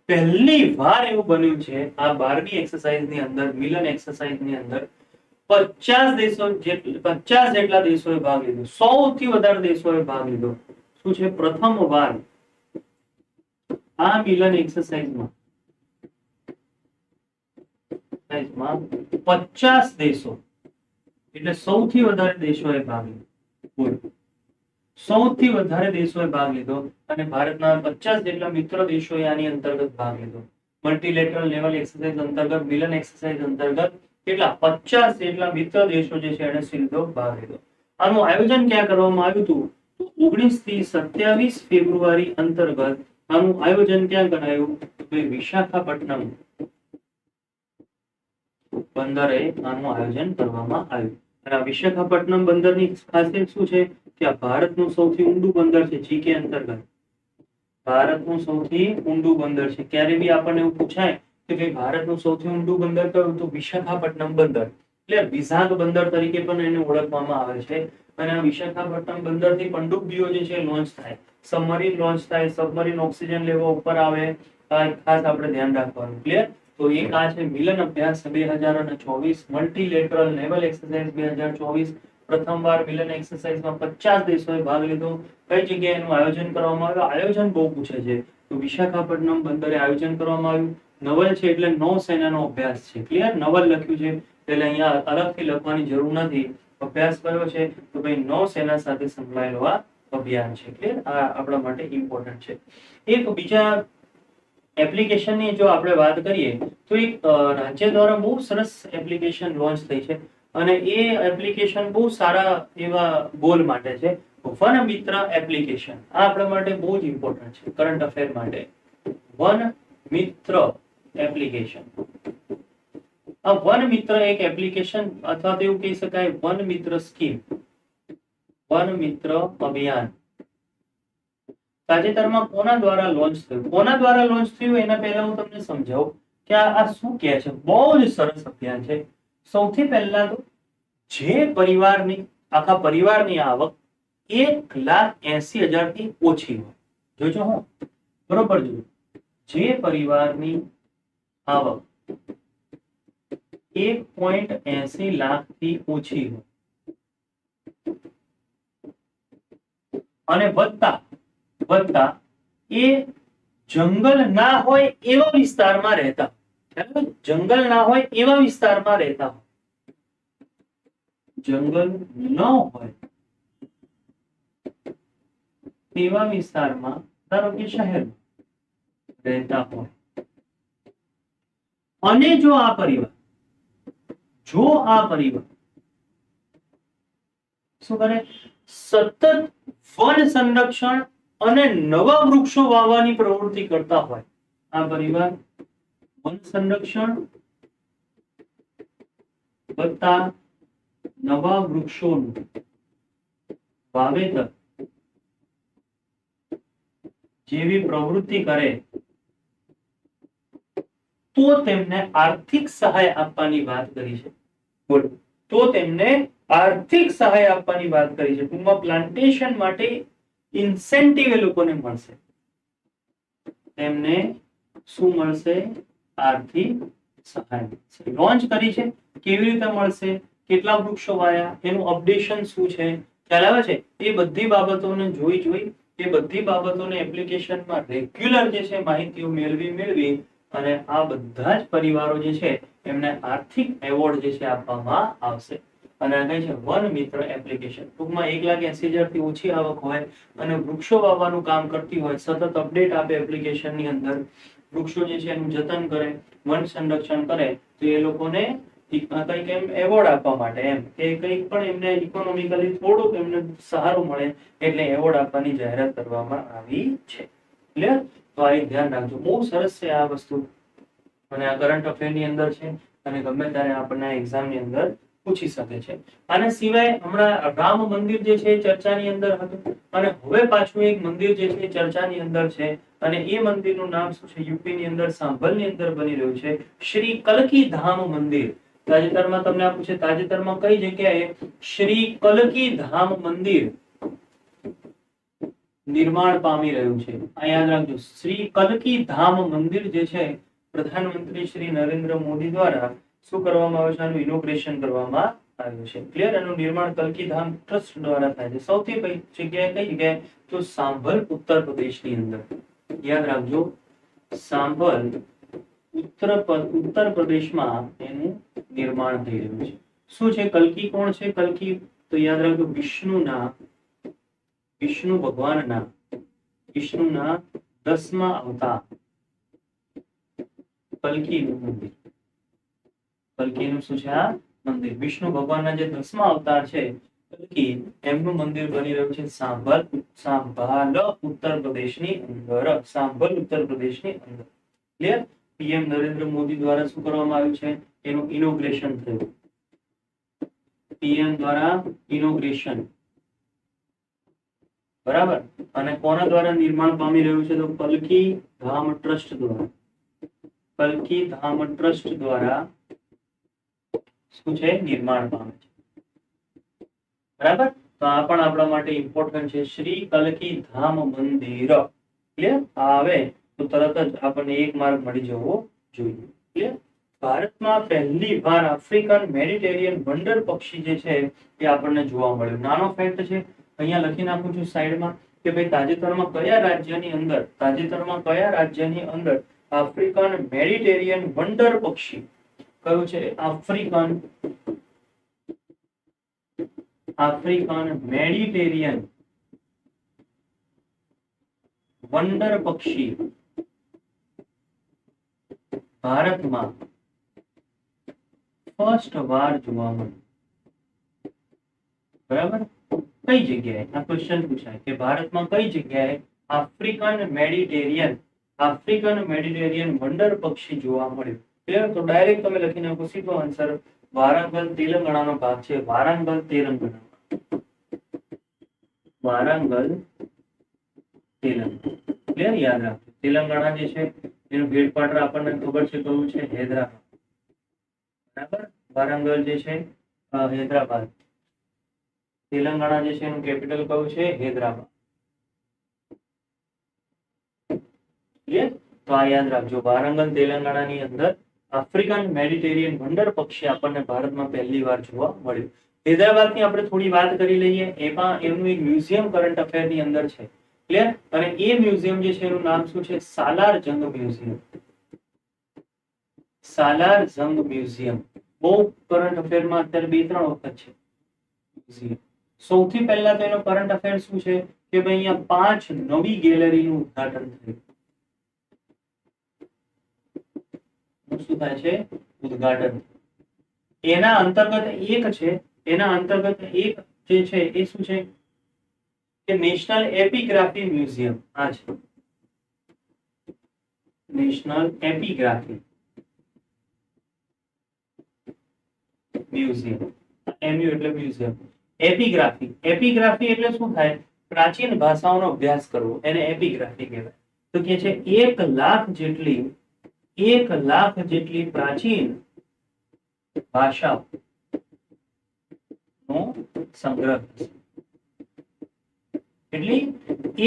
પહેલી વાર એવું બન્યું છે આ 12મી એક્સરસાઇઝની અંદર, મિલન એક્સરસાઇઝની અંદર 50 જેટલા દેશોએ ભાગ લીધો. 100 થી વધારે દેશોએ ભાગ લીધો. શું છે? પ્રથમ વાર આ મિલન એક્સરસાઇઝમાં 50 દેશો એટલે સૌથી વધારે દેશોએ ભાગ લીધો. સૌથી વધારે દેશોએ ભાગ લીધો અને ભારતના 50 જેટલા મિત્ર દેશોએ આની અંતર્ગત ભાગ લીધો. મલ્ટીલેટરલ નેવલ એક્સરસાઇઝ અંતર્ગત, મિલન એક્સરસાઇઝ અંતર્ગત કેટલા 50 જેટલા મિત્ર દેશો જે છે એને સીધો ભાગ લીધો. આનું આયોજન ક્યાં કરવામાં આવ્યું હતું? તો 19 થી 27 ફેબ્રુઆરી અંતર્ગત આનું આયોજન ક્યાં કરાયું? તો વિશાખાપટ્ટનમ બંદરે આનું આયોજન કરવામાં આવ્યું. અને વિશાખાપટ્ટનમ બંદરની ખાસિયત શું છે? કે આ ભારતનું સૌથી ઊંડું બંદર છે. જીકે અંતર્ગત ભારતનું સૌથી ઊંડું બંદર છે. ક્યારે બી આપણને એવું પૂછાય કે ભાઈ ભારતનું સૌથી ઊંડું બંદર કયું? તો વિશાખાપટ્ટનમ બંદર, એટલે વિશાખ બંદર તરીકે પણ એને ઓળખવામાં આવે છે. અને આ વિશાખાપટ્ટનમ બંદરથી પનડુબ્બીઓ જે છે લોન્ચ થાય, સબમરીન લોન્ચ થાય, સબમરીન ઓક્સિજન લેવા ઉપર આવે. ખાસ આપણે ધ્યાન રાખવાનું. ક્લિયર? તો એક આ છે મિલન અભ્યાસ 2024, મલ્ટીલેટરલ નેવલ એક્સરસાઇઝ 2024. પ્રથમવાર મિલન એક્સરસાઇઝમાં 50 દેશોએ ભાગ લીધો. કઈ જગ્યાએ એનું આયોજન કરવામાં આવ્યું? આયોજન બહુ પૂછે છે. તો વિશાખાપટ્ટનમ બંદરે આયોજન કરવામાં આવ્યું. નવલ છે એટલે નૌસેનાનો અભ્યાસ છે. ક્લિયર? નવલ લખ્યું છે એટલે અહીંયા અલગથી લખવાની જરૂર નથી. અભ્યાસ કયો છે? તો ભાઈ નૌસેના સાથે સંકળાયેલો આ અભિયાન છે. ક્લિયર? આ આપણા માટે ઇમ્પોર્ટન્ટ છે. એક બીજા એપ્લિકેશનની જો આપણે વાત કરીએ તો એક રાજ્ય દ્વારા બહુ સરસ એપ્લિકેશન લોન્ચ થઈ છે અને એ એપ્લિકેશન બહુ સારા એવા ગોલ માટે છે. વન મિત્ર એપ્લિકેશન આ આપણા માટે બહુ જ ઇમ્પોર્ટન્ટ છે કરંટ અફેર માટે. વન મિત્ર એપ્લિકેશન, આ વન મિત્ર એક એપ્લિકેશન અથવા તો એવું કહી શકાય વન મિત્ર સ્કીમ, વન મિત્ર અભિયાન તાજેતરમાં કોના દ્વારા લોન્ચ થયું? કોના દ્વારા લોન્ચ થયું એના પહેલા હું તમને સમજાવું કે આ શું કહે છે. બહુ જ સરસ અભિયાન છે. સૌથી પહેલા તો જે પરિવારની આખા પરિવારની આવક 1,80,000 થી ઓછી હોય, જોજો હું બરોબર જોજો, જે પરિવારની આવક 1.80 લાખ થી ઓછી હોય અને વધતા એ જંગલ ના હોય એવા વિસ્તારમાં રહેતા, જંગલ ના હોય એવા વિસ્તારમાં રહેતા, જંગલ ન હોય તેવા વિસ્તારમાં, ધારો કે શહેરમાં રહેતા હોય અને જો આ પરિવાર શું કરે? સતત વન સંરક્ષણ અને નવા વૃક્ષો વાવવાની પ્રવૃત્તિ કરતા હોય. આ પરિવાર વન સંરક્ષણ વત્તા નવા વૃક્ષોનું વાવેતર જેવી પ્રવૃત્તિ કરે તો તેમને આર્થિક સહાય આપવાની વાત કરી છે. બોલો, તો તેમને આર્થિક સહાય આપવાની વાત કરી છે. ટૂંકમાં પ્લાન્ટેશન માટે ઇન્સેન્ટિવ એ લોકોને મળશે. તેમને શું મળશે? આર્થિક સહાય લોન્ચ કરી છે. કેવી રીતે મળશે? કેટલા વૃક્ષો વાયા? એનું અપડેશન શું છે? ખ્યાલ આવે છે? એ બધી બાબતોને જોઈ એ બધી બાબતોને એપ્લિકેશનમાં રેગ્યુલર જે છે માહિતીઓ મેળવી અને આ બધા જ પરિવારો જે છે એમને આર્થિક એવોર્ડ જે છે આપવામાં આવશે. અને આ કઈ છે? વન મિત્ર એપ્લિકેશન. ટૂંકમાં 1,80,000 થી ઓછી આવક હોય અને વૃક્ષો વાવવાનું કામ કરતી હોય, સતત અપડેટ આપે એપ્લિકેશનની અંદર, વૃક્ષો જે છે એનું જતન કરે, વન સંરક્ષણ કરે, તો એ લોકોને કંઈક એમ એવોર્ડ આપવા માટે એમ કે કંઈક પણ એમને ઇકોનોમિકલી થોડુંક એમને સહારો મળે એટલે એવોર્ડ આપવાની જાહેરાત કરવામાં આવી છે. ક્લિયર? તો આ ધ્યાન રાખજો. બહુ સરસ છે આ વસ્તુ અને આ કરંટ અફેર ની અંદર છે અને ગમે ત્યારે આપણને એક્ઝામની અંદર પૂછી શકે છે. આના સિવાય હમણાં રામ મંદિર જે છે ચર્ચાની અંદર હતું અને હવે પાછું એક મંદિર જે છે ચર્ચાની અંદર છે અને એ મંદિરનું નામ શું છે? યુપી ની અંદર સાંભલની અંદર બની રહ્યું છે શ્રી કલકી ધામ મંદિર. તાજેતરમાં તમને આપું છે, તાજેતરમાં કઈ જગ્યાએ શ્રી કલકી ધામ મંદિર નિર્માણ પામી રહ્યું છે? આ યાદ રાખજો, શ્રી કલકી ધામ મંદિર જે છે પ્રધાનમંત્રી શ્રી નરેન્દ્ર મોદી દ્વારા શું કરવામાં આવ્યું છે? આનું ઇનોગ્રેશન કરવામાં આવ્યું છે. ક્લિયર? એનું નિર્માણ કલકી ધામ ટ્રસ્ટ દ્વારા થાય છે. સૌથી પહેલી જગ્યાએ કઈ જગ્યાએ? તો સાંભલ ઉત્તર પ્રદેશની અંદર. યાદ રાખજો, સાંભલ ઉત્તર પ્રદેશમાં એનું નિર્માણ થઈ રહ્યું છે. શું છે કલ્કી? કોણ છે કલ્કી? તો યાદ રાખજો, વિષ્ણુ ભગવાનના 10મા અવતાર કલ્કીનું મંદિર. કલ્કીનું શું છે? આ મંદિર વિષ્ણુ ભગવાનના જે 10મા અવતાર છે કલ્કી, એમનું મંદિર બની રહ્યું છે સાંભલ ઉત્તર પ્રદેશની અંદર. સાંભલ ઉત્તર પ્રદેશની અંદર. ક્લિયર? પીએમ નરેન્દ્ર મોદી દ્વારા શું કરવામાં આવ્યું છે? એનું ઇનોગ્રેશન થયું. પીએમ દ્વારા ઇનોગ્રેશન, બરાબર. અને કોના દ્વારા નિર્માણ પામી રહ્યું છે? તો કલ્કી ધામ ટ્રસ્ટ દ્વારા. કલ્કી ધામ ટ્રસ્ટ દ્વારા શું છે? નિર્માણ પામે છે. બરાબર. તો આ પણ આપણા માટે ઇમ્પોર્ટન્ટ છે, શ્રી કલ્કી ધામ મંદિર. ક્લિયર? આવે તો તરત જ આપણને 1 માર્ક મળી જવો જોઈએ. ક્લિયર? ભારતમાં પહેલી વાર આફ્રિકન મેડિટેરિયન વંડર પક્ષી જે છે એ આપણને જોવા મળ્યું. નાનો ફેક્ટ છે, અહીંયા લખી નાખું છું સાઈડમાં કે ભાઈ તાજેતરમાં કયા રાજ્યની અંદર આફ્રિકન મેડિટેરિયન વંડર પક્ષી કયું છે? આફ્રિકન મેડિટેરિયન વંડર પક્ષી ભારતમાં ફર્સ્ટ વાર જોવા મળ્યું. બરાબર. કઈ જગ્યાએ? આ ક્વેશ્ચન પૂછાય કે ભારતમાં કઈ જગ્યાએ આફ્રિકન મેડિટેરિયન વંડર પક્ષી જોવા મળ્યું. ક્લિયર? તો ડાયરેક્ટ તમે લખી નાખો સીધો આન્સર, વારંગલ તેલંગાણાનો ભાગ છે. વારંગલ તેલંગાણા. ક્લિયર? યાદ રાખજો, તેલંગાણા જે છે એનું હેડક્વાર્ટર આપણને ખબર છે કયું છે? હૈદરાબાદ. બરાબર. વારંગલ જે છે હૈદરાબાદ. તેલંગાણા જે છે એનું કેપિટલ કયું છે? હૈદરાબાદ. ક્લિયર? તો આ યાદ રાખજો, વારંગલ તેલંગાણાની અંદર આફ્રિકન મેડિટેરિયન વંડર પક્ષી આપણને ભારતમાં પહેલી વાર જોવા મળ્યું. હૈદરાબાદની આપણે થોડી વાત કરી લઈએ. એમાં એમનું એક મ્યુઝિયમ કરંટ અફેરની અંદર છે. ક્લિયર? અને એ મ્યુઝિયમ જે છે એનું નામ શું છે? સાલાર જંગ મ્યુઝિયમ. સાલાર જંગ મ્યુઝિયમ. બહુ કરંટ અફેરમાં અત્યારે 2-3 વખત છે મ્યુઝિયમ. સૌથી પહેલા તો એનો કરંટ અફેર શું છે કે ભાઈ અહીંયા 5 નવી ગેલેરીનું ઉદ્ઘાટન થયું. શું થાય છે? ઉદ્ઘાટન. એના અંતર્ગત એક જે છે એ શું છે કે નેશનલ એપિગ્રાફી મ્યુઝિયમ. આ છે નેશનલ એપિગ્રાફી મ્યુઝિયમ. એમયુ એટલે મ્યુઝિયમ. એપિગ્રાફી એટલે શું થાય? પ્રાચીન ભાષાઓનો અભ્યાસ કરવો, એને એપિગ્રાફી કહેવાય. તો કે છે 1 લાખ જેટલી પ્રાચીન ભાષાનો સંગ્રહ. એટલી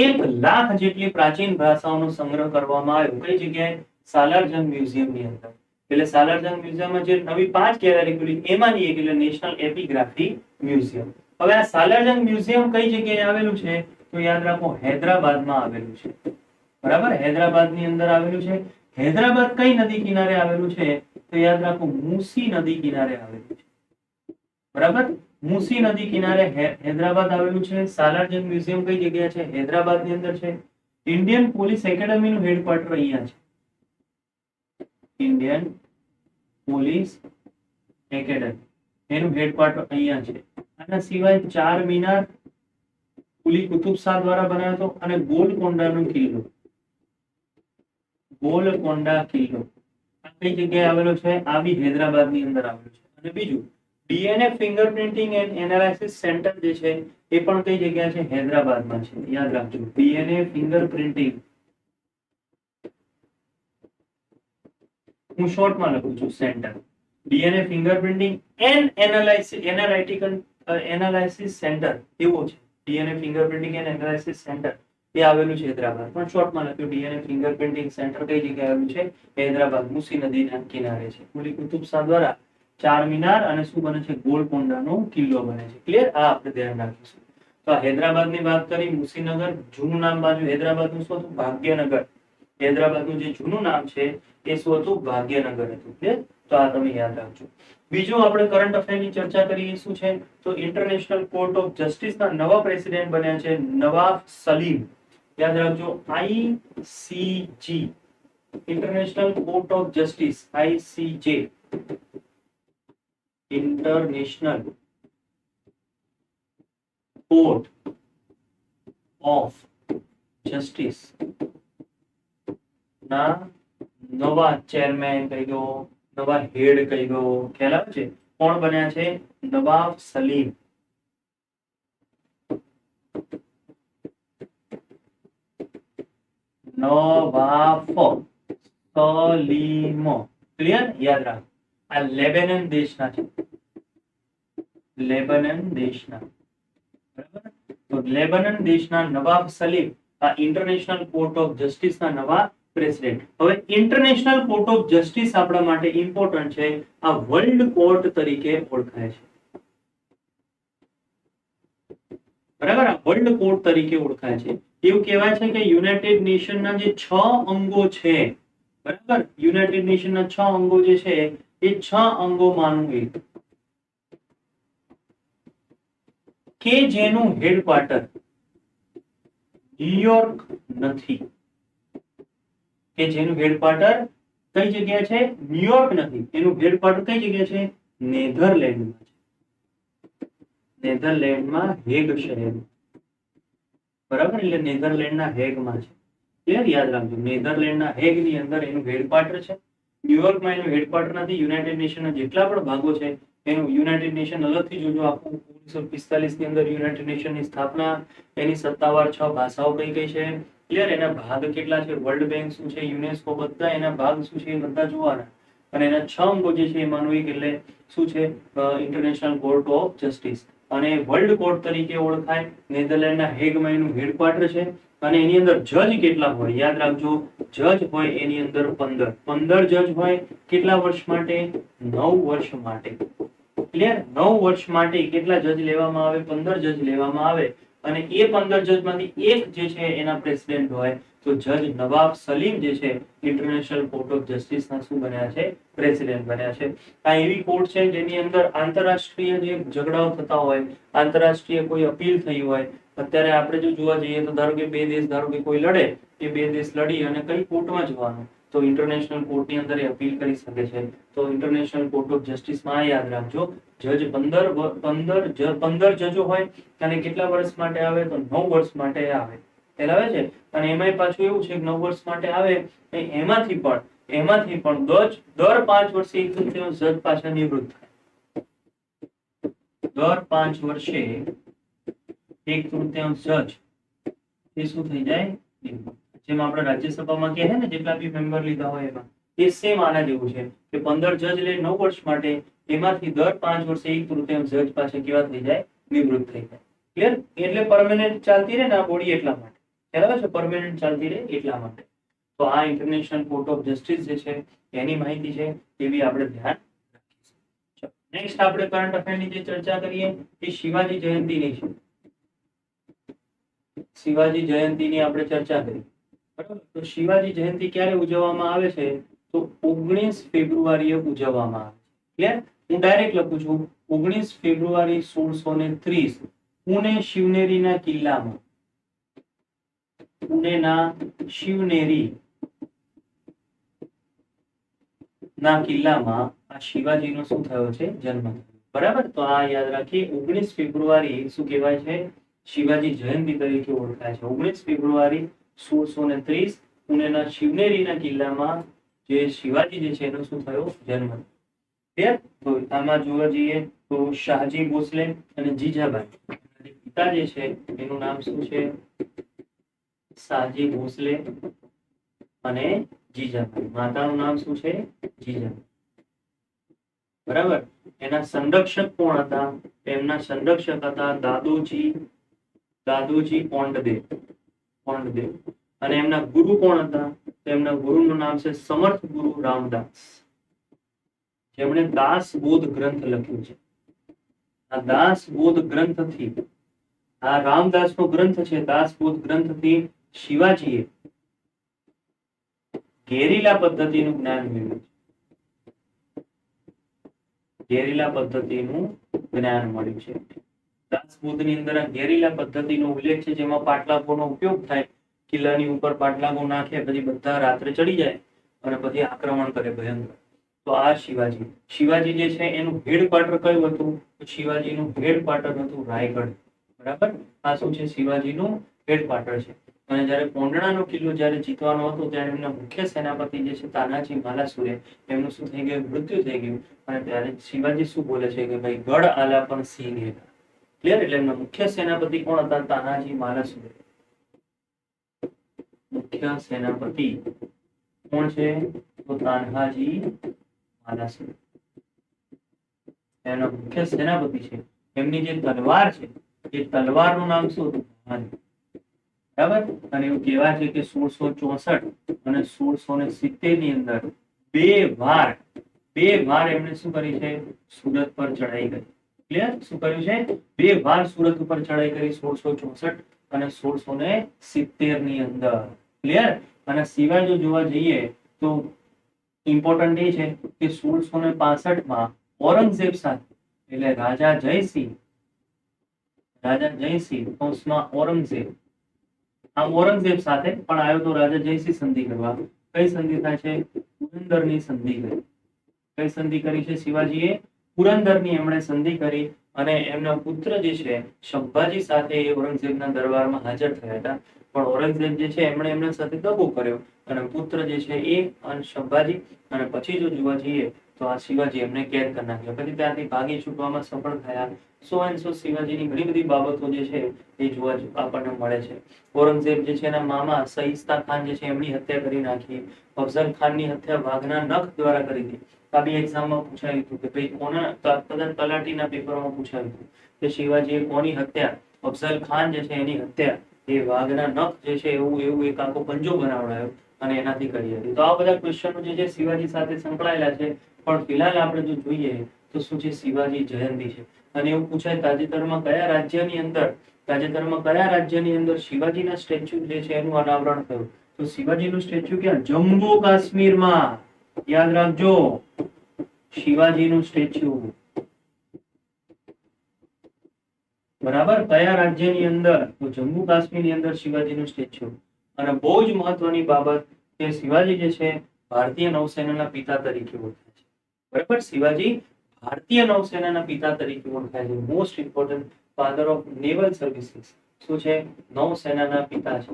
1 લાખ જેટલી પ્રાચીન ભાષાઓનો સંગ્રહ કરવામાં આવ્યો. કઈ જગ્યાએ? સાલારજંગ મ્યુઝિયમની અંદર. એટલે સાલારજંગ મ્યુઝિયમમાં જે નવી 5 ગેલેરી ખુલી એમાંની એક એટલે નેશનલ એપિગ્રાફી મ્યુઝિયમ. હવે આ સાલારજંગ મ્યુઝિયમ કઈ જગ્યાએ આવેલું છે? તો યાદ રાખો, હૈદરાબાદમાં આવેલું છે. બરાબર. હૈદરાબાદની અંદર આવેલું છે. હૈદરાબાદ કઈ નદી કિનારે આવેલું છે? તો યાદ રાખો, મૂસી નદી કિનારે આવેલું છે. બરાબર. મૂસી નદી કિનારે હૈદરાબાદ આવેલું છે. સાલારજંગ મ્યુઝિયમ કઈ જગ્યા છે? હૈદરાબાદની અંદર છે. ઇન્ડિયન પોલીસ એકેડમીનું હેડક્વાર્ટર અહીંયા છે. ઇન્ડિયન પોલીસ એકેડમી એનું હેડક્વાર્ટર અહીંયા છે. આના સિવાય 4 મિનાર કુલી કુતુબ શાહ દ્વારા બનાવ્યો હતો અને ગોલકોંડાનો કિલ્લો. ગોલકોંડા કિલ્લો આ કઈ જગ્યાએ આવેલો છે? આ બી હૈદરાબાદની અંદર આવેલો છે. અને બીજું DNA fingerprinting and analysis centre જે છે એ પણ કઈ જગ્યા છે? હૈદરાબાદમાં છે. યાદ રાખજો, ડીએનએ ફિંગરપ્રિન્ટિંગ. હું શોર્ટમાં લખું છું centre. DNA fingerprinting and analysis centre એવું છે. DNA fingerprinting and analysis centre એ આવેલું છે હૈદરાબાદ. પણ શોર્ટમાં લખ્યું ડીએનએ ફિંગરપ્રિન્ટિંગ સેન્ટર કઈ જગ્યાએ આવેલું છે? હૈદરાબાદ, મુસી નદીના કિનારે છે. કુલી કુતુબ શાહ દ્વારા ચાર મિનાર અને શું બને છે? ગોલકોંડાનો કિલ્લો બને છે. ક્લિયર? આ આપણે ધ્યાન રાખીશું. તો આ હૈદરાબાદની વાત કરી, મુસીનગર જૂનું નામ બાજુ હૈદરાબાદનું શું હતું? ભાગ્યનગર. હૈદરાબાદનું જે જૂનું નામ છે એ શું હતું? ભાગ્યનગર હતું. ક્લિયર? તો આ તમે યાદ રાખજો. બીજું આપણે કરંટ અફેરની ચર્ચા કરીએ શું છે? તો ઇન્ટરનેશનલ કોર્ટ ઓફ જસ્ટિસના નવા પ્રેસિડેન્ટ બન્યા છે નવાબ સલીમ. યાદ રાખજો, ICG, international court of justice, ICJ, international court of justice ના નવા ચેરમેન કહી દો, નવા હેડ કહી દો. ખ્યાલ આવે છે? કોણ બન્યા છે? નવાબ સલીમ. નવાબ સલીમ. ક્લિયર? યાદ રાખ. આ લેબેનન દેશના છે. લેબનન દેશના. બરાબર? તો લેબનન દેશના નવાબ સલીમ આ ઇન્ટરનેશનલ કોર્ટ ઓફ જસ્ટિસના નવા પ્રેસિડેન્ટ. હવે ઇન્ટરનેશનલ કોર્ટ ઓફ જસ્ટિસ આપણા માટે ઇમ્પોર્ટન્ટ છે. આ વર્લ્ડ કોર્ટ તરીકે ઓળખાય છે. બરાબર? આ વર્લ્ડ કોર્ટ તરીકે ઓળખાય છે. એવું કહેવાય છે કે યુનાઇટેડ નેશનના જે 6 અંગો છે, બરાબર, યુનાઇટેડ નેશનના 6 અંગો જે છે એ 6 અંગોમાંનું એક કે જેનું હેડક્વાર્ટર ન્યુયોર્ક નથી, કે જેનું હેડક્વાર્ટર કઈ જગ્યા છે? ન્યુયોર્ક નથી. એનું હેડક્વાર્ટર કઈ જગ્યા છે? નેધરલેન્ડમાં છે. નેધરલેન્ડમાં હેગ શહેર. બરાબર? એટલે નેધરલેન્ડના હેગમાં છે. ક્લિયર? યાદ રાખજો, નેધરલેન્ડના હેગની અંદર એનું હેડક્વાર્ટર છે. ન્યુયોર્કમાં એનું હેડક્વાર્ટર નથી. યુનાઇટેડ નેશનના જેટલા પણ ભાગો છે એનું યુનાઇટેડ નેશન અલગથી જોજો. આખું 1945 ની અંદર યુનાઇટેડ નેશનની સ્થાપના, એની સત્તાવાર 6 ભાષાઓ કઈ કઈ છે, ક્લિયર? એના ભાગ કેટલા છે, વર્લ્ડ બેંક શું છે, યુનેસ્કો, બધા એના ભાગ શું છે એ બધા જોવાના. અને એના 6 અંગો જે છે એમાંનું એક એટલે શું છે? International court of justice. અને વર્લ્ડ કોર્ટ તરીકે ઓળખાય. નેધરલેન્ડના હેગમાં એનું હેડક્વાર્ટર છે. અને એની અંદર જજ કેટલા હોય? યાદ રાખજો, જજ હોય એની અંદર 15 જજ હોય. કેટલા વર્ષ માટે? 9 વર્ષ માટે. ક્લિયર? 9 વર્ષ માટે કેટલા જજ લેવામાં આવે? 15 જજ લેવામાં આવે. અને એ 15 જજમાંથી એક જે છે એના પ્રેસિડેન્ટ હોય. તો જજ નવાબ સલીમ જે છે ઇન્ટરનેશનલ કોર્ટ ઓફ જસ્ટિસના શું બન્યા છે? પ્રેસિડેન્ટ બન્યા છે. આ એવી કોર્ટ છે જેની અંદર આંતરરાષ્ટ્રીય જે ઝઘડાઓ થતા હોય, આંતરરાષ્ટ્રીય કોઈ અપીલ થઈ હોય, અત્યારે આપણે જો જોવા જઈએ તો ધારો કે બે દેશ, ધારો કે કોઈ લડે, એ બે દેશ લડી અને કઈ કોર્ટમાં જવાનું, તો ઇન્ટરનેશનલ કોર્ટની અંદર એ અપીલ કરી શકે છે. તો ઇન્ટરનેશનલ કોર્ટ ઓફ જસ્ટિસમાં યાદ રાખજો, જજ 15 જજો હોય. અને કેટલા વર્ષ માટે આવે? તો 9 વર્ષ માટે આવે. ખ્યાલ આવે છે? અને એમાંય પાછું એવું છે કે 9 વર્ષ માટે આવે, એમાંથી પણ દર 5 વર્ષે એક તૃતીયાંશ જજ પાછા નિવૃત્ત થાય. દર 5 વર્ષે એક તૃતીયાંશ જજ એ શું થઈ જાય? જેમ આપણે રાજ્યસભામાં કહે ને જેટલા બી મેમ્બર લીધા હોય એમાં, એ સેમ આના જેવું છે કે 15 જજ લે 9 વર્ષ માટે, એમાંથી દર 5 વર્ષે એક તૃતીયાંશ જજ પાછા કેવા થઈ જાય? નિવૃત્ત થઈ જાય. ક્લિયર? એટલે પરમેનન્ટ ચાલતી રહે ને આ બોડી એટલા માટે. ખ્યાલ આવે છે? પરમેનન્ટ ચાલતી રહે એટલા માટે. તો આ ઇન્ટરનેશનલ કોર્ટ ઓફ જસ્ટિસ જે છે એની માહિતી છે એવી આપણે ધ્યાન રાખીશું. નેક્સ્ટ આપણે કરંટ અફેરની જે ચર્ચા કરીએ એ શિવાજી જયંતીની છે. શિવાજી જયંતીની આપણે ચર્ચા કરી. બરાબર? તો શિવાજી જયંતી ક્યારે ઉજવવામાં આવે છે? તો 19 ફેબ્રુઆરીએ ઉજવવામાં આવે છે. ક્લિયર? હું ડાયરેક્ટ લખું છું 19 ફેબ્રુઆરી 1630 પુણે શિવનેરીના કિલ્લામાં, પુણેના શિવનેરી ના કિલ્લામાં આ શિવાજીનો શું થયો છે? જન્મ થયો. બરાબર? તો આ યાદ રાખીએ, 19 ફેબ્રુઆરી શું કહેવાય છે? શિવાજી જયંતી તરીકે ઓળખાય છે. 19 ફેબ્રુઆરી 1630 પુણેના શિવનેરીના કિલ્લામાં જે શિવાજી જે છે એનો શું થયો? જન્મ. ક્લિયર? તો આમાં જોવા જઈએ તો શાહજી ભોસલે અને જીજાબાઈ, પિતા જે છે એનું નામ શું છે? શાહજી ભોસલે અને જીજાબાઈ. માતાનું નામ શું છે? જીજાબાઈ. બરાબર. એના સંરક્ષક કોણ હતા? એમના સંરક્ષક હતા દાદોજી કોંડદેવ. અને એમના ગુરુ કોણ હતા? તેમના ગુરુનું નામ છે સમર્થ ગુરુ રામદાસ, જેમણે દાસબોધ ગ્રંથ લખ્યું છે. આ દાસબોધ ગ્રંથથી, આ રામદાસનો ગ્રંથ છે, દાસબોધ ગ્રંથથી શિવાજીએ ગેરીલા પદ્ધતિનું જ્ઞાન મેળવ્યું છે. ગેરીલા પદ્ધતિનું જ્ઞાન મળ્યું છે. દાસબોધની અંદર આ ગેરીલા પદ્ધતિનો ઉલ્લેખ છે, જેમાં પાટલાગોનો ઉપયોગ થાય. કિલ્લાની ઉપર પાટલાગો નાખે, પછી બધા રાત્રે ચડી જાય અને પછી આક્રમણ કરે ભયંકર. તો આ શિવાજી જે છે એનું હેડક્વાર્ટર કયું હતું? શિવાજીનું હેડક્વાર્ટર હતું રાયગઢ. બરાબર. આ શું છે? શિવાજીનું હેડક્વાર્ટર છે. અને જ્યારે કોંડણાનો કિલ્લો જ્યારે જીતવાનો હતો ત્યારે એમના મુખ્ય સેનાપતિ જે છે તાનાજી માલાસુરે, એમનું શું થઈ ગયું? મૃત્યુ થઈ ગયું. અને ત્યારે શિવાજી શું બોલે છે કે ભાઈ ગઢ આલા પણ સિંહ હેઠા. ક્લિયર? એટલે એમના મુખ્ય સેનાપતિ કોણ હતા? તાનાજી માલાસુરે. મુખ્ય સેનાપતિ કોણ છે? તો તાન્હાજી માલાસુરે એમના મુખ્ય સેનાપતિ છે. એમની જે તલવાર છે એ તલવારનું નામ શું હતું? બરાબર. અને એવું કહેવાય છે કે 1664 અને 1670 ની અંદર બે વાર એમણે શું કરી છે? સુરત પર ચડાઈ કરી. ક્લિયર? શું કર્યું છે? બે વાર સુરત ઉપર ચડાઈ કરી, 1664 અને 1670 ની અંદર. ક્લિયર? અને સિવાય જો જોવા જઈએ તો ઇમ્પોર્ટન્ટ એ છે કે 1665 માં ઔરંગઝેબ સાથે, એટલે રાજા જયસિંહ કૌંસમાં ઔરંગઝેબ, આમ ઔરંગઝેબ સાથે પણ આવ્યો તો રાજા જયસિંહ સંધિ કરવા. કઈ સંધિ થાય છે? પુરંદરની સંધિ કરી. કઈ સંધિ કરી છે શિવાજીએ? પુરંદરની એમણે સંધિ કરી. અને એમના પુત્ર જે છે શંભાજી સાથે એ ઔરંગઝેબના દરબારમાં હાજર થયા હતા. પણ ઔરંગઝેબ જે છે એમણે એમના સાથે દગો કર્યો અને પુત્ર જે છે એ અને શંભાજી, અને પછી જો જોવા જઈએ તો આ શિવાજી એમને કેદ કરી નાખ્યા. પછી ત્યાંથી ભાગી છૂટવામાં સફળ થયા. શિવાજીની ઘણી બધી બાબતો જે છે એ જોવા આપણને મળે છે. ઔરંગઝેબ જે છે એના મામા સહિસ્તા ખાન જે છે એમની હત્યા કરી નાખી. અફઝલ ખાનની હત્યા વાઘના નખ દ્વારા કરી હતી. આ બી એક્ઝામમાં પૂછાયું હતું કે ભાઈ કોના, કદાચ તલાટીના પેપરમાં પૂછાયું હતું કે શિવાજીએ કોની હત્યા, અફઝલ ખાન જે છે એની હત્યા એ વાઘના નખ જે છે એવું એક આખો પંજો બનાવડાયો અને એનાથી કરી હતી. તો આ બધા ક્વેશ્ચનો જે છે શિવાજી સાથે સંકળાયેલા છે. પણ ફિલહાલ આપણે જો જોઈએ તો શું છે? શિવાજી જયંતિ છે. અને એવું પૂછાય તાજેતરમાં કયા રાજ્યની અંદર શિવાજીના સ્ટેચ્યુ જે છે એનું અનાવરણ થયું? તો શિવાજીનું સ્ટેચ્યુ ક્યાં? જમ્મુ કાશ્મીરમાં. યાદ રાખજો, શિવાજીનું સ્ટેચ્યુ. બરાબર. કયા રાજ્યની અંદર? તો જમ્મુ કાશ્મીરની અંદર શિવાજીનું સ્ટેચ્યુ. અને બહુ જ મહત્વની બાબત કે શિવાજી જે છે ભારતીય નૌસેનાના પિતા તરીકે ઓળખાય છે. બરાબર. શિવાજી ભારતીય નૌસેનાના પિતા તરીકે ઓળખાય છે. Most important, father of naval services. શું છે? નૌસેનાના પિતા છે.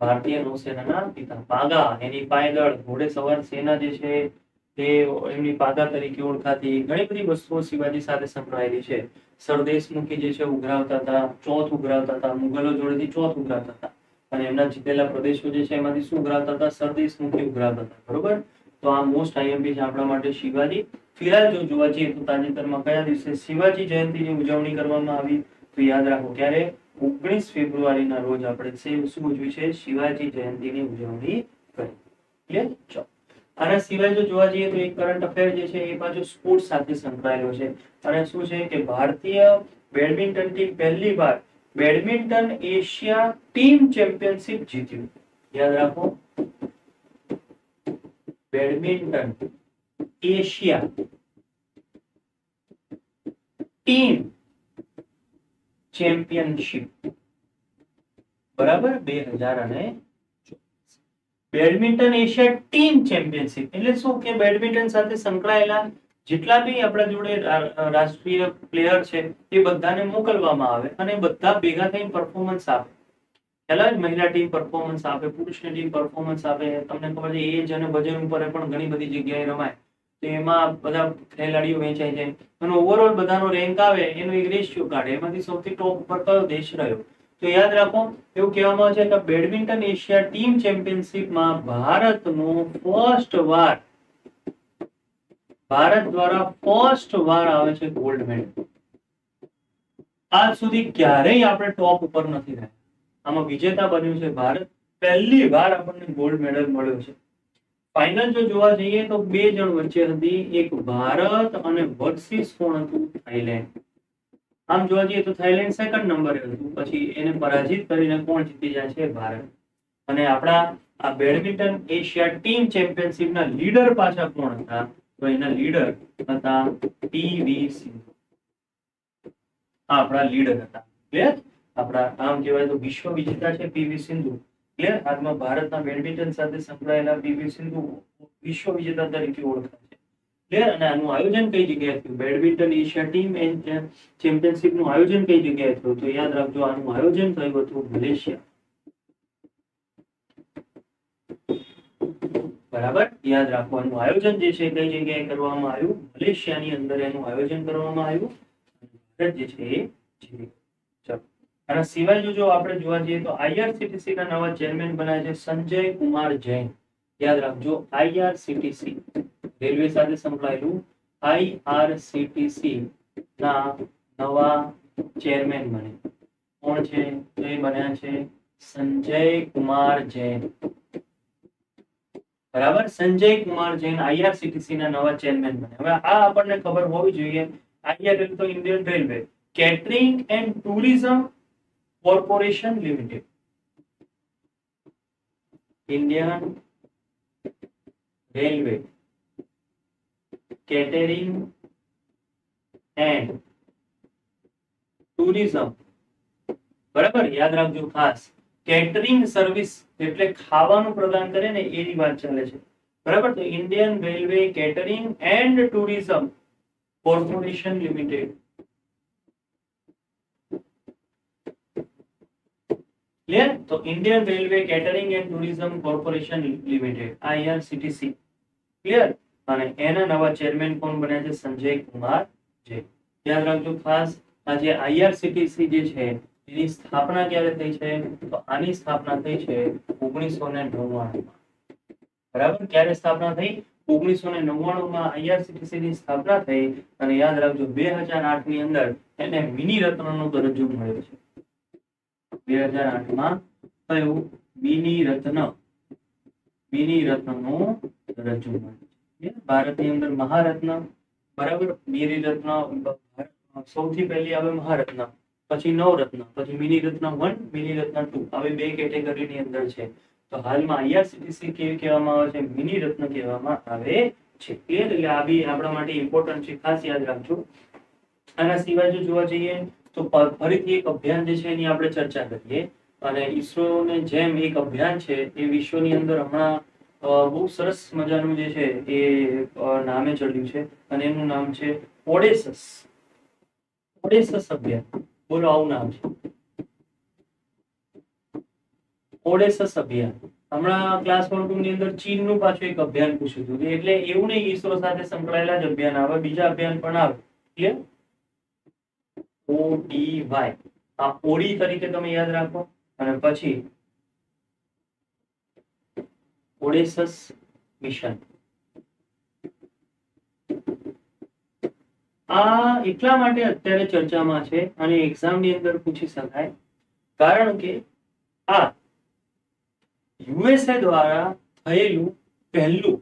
ભારતીય નૌસેનાના પિતા. પાગા, એની પાયદળ, ઘોડેસવાર સેના જે છે તે એમની પાગા તરીકે ઓળખાતી ઘણી બધી વસ્તુઓ શિવાજી સાથે સંકળાયેલી છે. સરદેશમુખી જે છે ઉઘરાવતા હતા, ચોથ ઉઘરાવતા હતા, મુગલો જોડેથી ચોથ ઉઘરાવતા હતા. અને એમના જીતેલા પ્રદેશો જે છે એમાંથી શું ઉઘરાવતા હતા? સરદેશમુખી ઉઘરાવતા હતા. બરોબર. તો આ મોસ્ટ આઈએમપી છે આપણા માટે શિવાજી. ફિલહાલ જો જોવા જઈએ તો તાજેતરમાં કયા દિવસે શિવાજી જયંતિની ઉજવણી કરવામાં આવી? તો યાદ રાખો, ક્યારે? 19 ફેબ્રુઆરીના રોજ આપણે શું ઉજવી છે? શિવાજી જયંતિની ઉજવણી કરી. ક્લિયર? ચલો. આના સિવાય જો જોવા જઈએ તો એક કરંટ અફેર જે છે એ બાજુ સ્પોર્ટ સાથે સંકળાયેલો છે. અને શું છે કે ભારતીય બેડમિન્ટન ટીમ પહેલી વાર બેડમિન્ટન એશિયા ટીમ ચેમ્પિયનશિપ જીત્યું. યાદ રાખો, બેડમિન્ટન એશિયા ટીમ ચેમ્પિયનશિપ. બરાબર. 2024 બેડમિન્ટન એશિયા ટીમ ચેમ્પિયનશિપ એટલે શું કે બેડમિન્ટન સાથે સંકળાયેલા જેટલા બી આપણા જોડે રાષ્ટ્રીય પ્લેયર છે એ બધાને મોકલવામાં આવે અને બધા ભેગા થઈને પરફોર્મન્સ આપે. પહેલા જ મહિલા ટીમ પરફોર્મન્સ આપે, પુરુષની ટીમ પરફોર્મન્સ આપે. તમને ખબર છે એજ અને વજન ઉપર પણ ઘણી બધી જગ્યાએ રમાય. તો એમાં બધા ખેલાડીઓ વેચાઈ જાય અને ઓવરઓલ બધાનો રેન્ક આવે એનો એક રેશિયો કાઢે, એમાંથી સૌથી ટોપ પર કયો દેશ રહ્યો. તો યાદ રાખો, એવું કહેવામાં આવે છે કે બેડમિન્ટન એશિયા ટીમ ચેમ્પિયનશિપમાં ભારતનો ફર્સ્ટ વાર ભારત દ્વારા ફર્સ્ટ વાર આવે છે ગોલ્ડ મેડલ. આજ સુધી ક્યારેય આપણે ટોપ ઉપર નથી રહ્યા. આમાં વિજેતા બન્યું છે ભારત. પહેલી વાર આપણને ગોલ્ડ મેડલ મળ્યો છે. ફાઇનલ જો જોવા જઈએ તો બે જણ વચ્ચે હતી, એક ભારત અને વર્સિસ કોણ હતું? થાઈલેન્ડ. આમ જોવા જઈએ તો થાઈલેન્ડ સેકન્ડ નંબરે હતું, પછી એને પરાજિત કરીને કોણ જીતી જાય છે? ભારત. અને આપણા આ બેડમિન્ટન એશિયા ટીમ ચેમ્પિયનશિપના લીડર પાછા કોણ હતા? તો એના લીડર હતા પીવી સિંધુ. આપણા લીડર હતા. ક્લિયર? આપણા આમ કહેવાય તો વિશ્વ વિજેતા છે પીવી સિંધુ. ક્લિયર? હાલમાં ભારતના બેડમિન્ટન સાથે સંકળાયેલા પીવી સિંધુ વિશ્વ વિજેતા તરીકે ઓળખાય છે. ક્લિયર? અને આનું આયોજન કઈ જગ્યાએ થયું? બેડમિન્ટન એશિયા ટીમ ચેમ્પિયનશિપ નું આયોજન કઈ જગ્યાએ થયું? તો યાદ રાખજો, આનું આયોજન થયું હતું મલેશિયા. બરાબર, યાદ રાખવાનું. આયોજન જે છે કઈ જગ્યાએ કરવામાં આવ્યું? મલેશિયાની અંદર એનું આયોજન કરવામાં આવ્યું. ભારત જે છે એ જીત્યું. ચલો, આના સિવાય જો આપણે જોવા જઈએ તો આઈઆરસીટીસી ના નવા ચેરમેન બન્યા છે સંજય કુમાર જૈન. યાદ રાખજો, આઈઆરસીટીસી રેલવે સાથે સંકળાયેલું આઈઆરસીટીસી ના નવા ચેરમેન બને. કોણ છે? તો એ બન્યા છે સંજય કુમાર જૈન. બરાબર, સંજય કુમાર જૈન આઈઆરસીટીસી ના નવા ચેરમેન બને. હવે આ આપણને ખબર હોવી જોઈએ. આઈઆર એટલે તો Indian railway catering and tourism corporation limited. Indian railway catering and tourism. બરાબર, યાદ રાખજો ખાસ. કેટરિંગ સર્વિસ એટલે ખાવાનું પ્રદાન કરે ને એની વાત ચાલે છે. બરાબર, તો Indian railway catering and tourism corporation limited. Clear? તો Indian railway catering and tourism corporation limited IRCTC. Clear? અને એના નવા ચેરમેન કોણ બન્યા છે? સંજય કુમાર જૈન. યાદ રાખજો ખાસ, આ જે આઈઆરસીટીસી જે છે એની સ્થાપના ક્યારે થઈ છે? તો આની સ્થાપના થઈ છે 1999 માં. બરાબર, ક્યારે સ્થાપના થઈ? 1999 માં આઈઆરસીટીસી ની સ્થાપના થઈ. અને યાદ રાખજો 2008 ની અંદર એને મિની રત્નનો દરજ્જો મળ્યો છે. 2008 માં કયું? મિની રત્નનો દરજ્જો મળ્યો છે. ભારતની અંદર મહારત્ન. બરાબર, મિની રત્ન સૌથી પહેલી આવે મહારત્ન, પછી નવરત્ન, પછી મિની રત્ન 1, મિની રત્ન 2, આવી બે કેટેગરીની અંદર છે. તો હાલમાં આઈઆરસીટીસી કેવી કહેવામાં આવે છે? મિની રત્ન કહેવામાં આવે છે. ક્લિયર? એટલે આ બી આપણા માટે ઇમ્પોર્ટન્ટ છે, ખાસ યાદ રાખજો. આના સિવાય જો જોવા જઈએ તો ફરીથી એક અભિયાન જે છે એની આપણે ચર્ચા કરીએ. અને ઈસરોને જેમ એક અભિયાન છે એ વિશ્વની અંદર હમણાં બહુ સરસ મજાનું જે છે એ નામે ચડ્યું છે, અને એનું નામ છે ઓડેસસ. ઓડેસસ અભિયાન. બોલો, આવું નામ છે ઓડેસસ અભિયાન. હમણાં ક્લાસ 1-2 ની અંદર ચીનનું પાછું એક અભિયાન પૂછ્યું હતું. એટલે એવું નહીં ઈસરો સાથે સંકળાયેલા જ અભિયાન આવે, બીજા અભિયાન પણ આવે. ક્લિયર? ODY, આ ઓડી તરીકે તમે યાદ રાખો. અને પછી ઓડેસસ મિશન. આ એટલા માટે અત્યારે ચર્ચામાં છે અને એક્ઝામની અંદર પૂછી શકાય, કારણ કે આ યુએસએ દ્વારા થયેલું પહેલું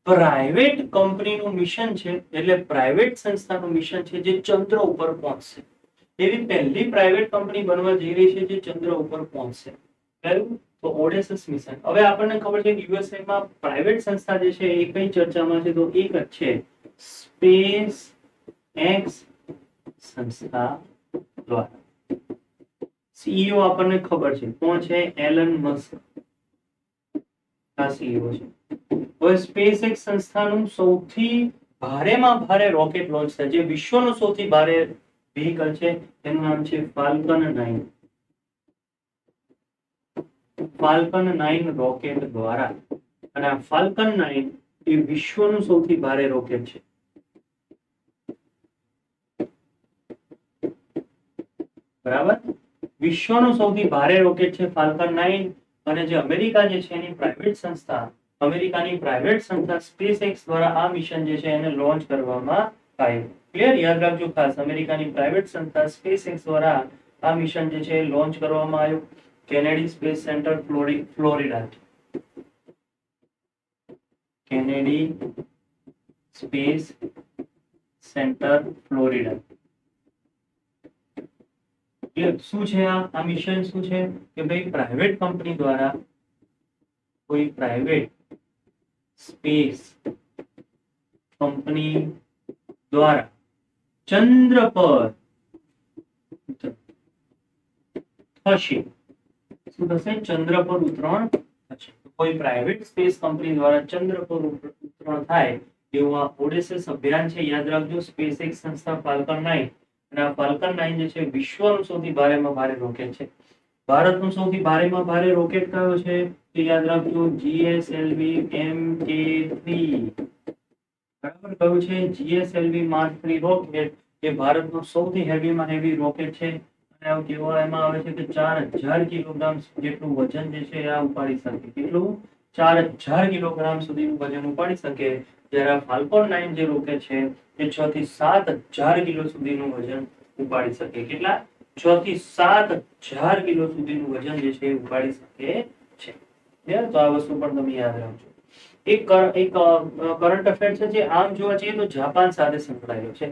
પ્રાઇવેટ કંપનીનું મિશન છે. એટલે પ્રાઇવેટ સંસ્થાનું મિશન છે જે ચંદ્ર ઉપર પહોંચશે. એવી પહેલી પ્રાઇવેટ કંપની બનવા જઈ રહી છે જે ચંદ્ર ઉપર પહોંચશે. કયું? તો ઓડેસસ મિશન. હવે આપણને ખબર છે કે યુએસએ માં પ્રાઇવેટ સંસ્થા જે છે એ કઈ ચર્ચામાં છે? તો એક જ છે, સ્પેસ એક્સ સંસ્થા દ્વારા. સીઈઓ આપણને ખબર છે કોણ છે? એલન મસ્ક આ સીઈઓ છે. હવે સ્પેસ એક્સ સંસ્થાનું સૌથી ભારેમાં ભારે રોકેટ લોન્ચ થાય, જે વિશ્વનું સૌથી ભારે વ્હીકલ છે, એનું નામ છે ફાલ્કન 9. ફાલ્કન 9 રોકેટ દ્વારા. અને આ ફાલ્કન 9 એ વિશ્વનું સૌથી ભારે રોકેટ છે. બરાબર, વિશ્વનું સૌથી ભારે રોકેટ છે ફાલ્કન 9. અને જે અમેરિકા જે છે એની પ્રાઇવેટ સંસ્થા અમેરિકાની પ્રાઇવેટ સંસ્થા SpaceX દ્વારા આ મિશન જે છે એને લોન્ચ કરવામાં આવ્યું. ક્લિયર? યાદ રાખજો ખાસ, અમેરિકાની પ્રાઇવેટ સંસ્થા SpaceX દ્વારા આ મિશન જે છે લોન્ચ કરવામાં આવ્યું. Kennedy space centre Florida, Kennedy space centre Florida. શું છે આ મિશન? શું છે કે ભાઈ પ્રાઇવેટ કંપની દ્વારા, કોઈ પ્રાઇવેટ સ્પેસ કંપની દ્વારા ચંદ્ર પર થશે. શું થશે? ચંદ્ર પર ઉતરાણ થશે. કોઈ પ્રાઇવેટ સ્પેસ કંપની દ્વારા ચંદ્ર પર ઉતરાણ થાય એવું આ ઓડેસસ અભિયાન છે. યાદ રાખજો, SpaceX સંસ્થા ફાલ્કન 9, અને આ ફાલ્કન 9 જે છે વિશ્વનું સૌથી ભારેમાં ભારે રોકેટ છે. ભારતનું સૌથી ભારેમાં ભારે રોકેટ કયો છે? તો યાદ રાખજો, GSLV Mk3. બરાબર, કયું છે? GSLV Mark 3 રોકેટ એ ભારતનું સૌથી હેવીમાં હેવી રોકેટ છે. અને આવું કહેવામાં આવે છે કે 4000 કિલોગ્રામ જેટલું વજન જે છે આ ઉપાડી શકે. કેટલું? 4000 કિલોગ્રામ સુધીનું વજન ઉપાડી શકે. જ્યારે ફાલ્કોન 9 જે રોકેટ છે એ 6 થી 7000 કિલો સુધીનું વજન ઉપાડી શકે. કેટલા? 6 થી 7000 કિલો સુધીનું વજન જે છે ઉપાડી શકે છે. તો આ વસ્તુ પણ તમે યાદ રાખજો. એક કરંટ અફેર છે જે આમ જોવા જઈએ તો જાપાન સાથે સંકળાયેલો છે.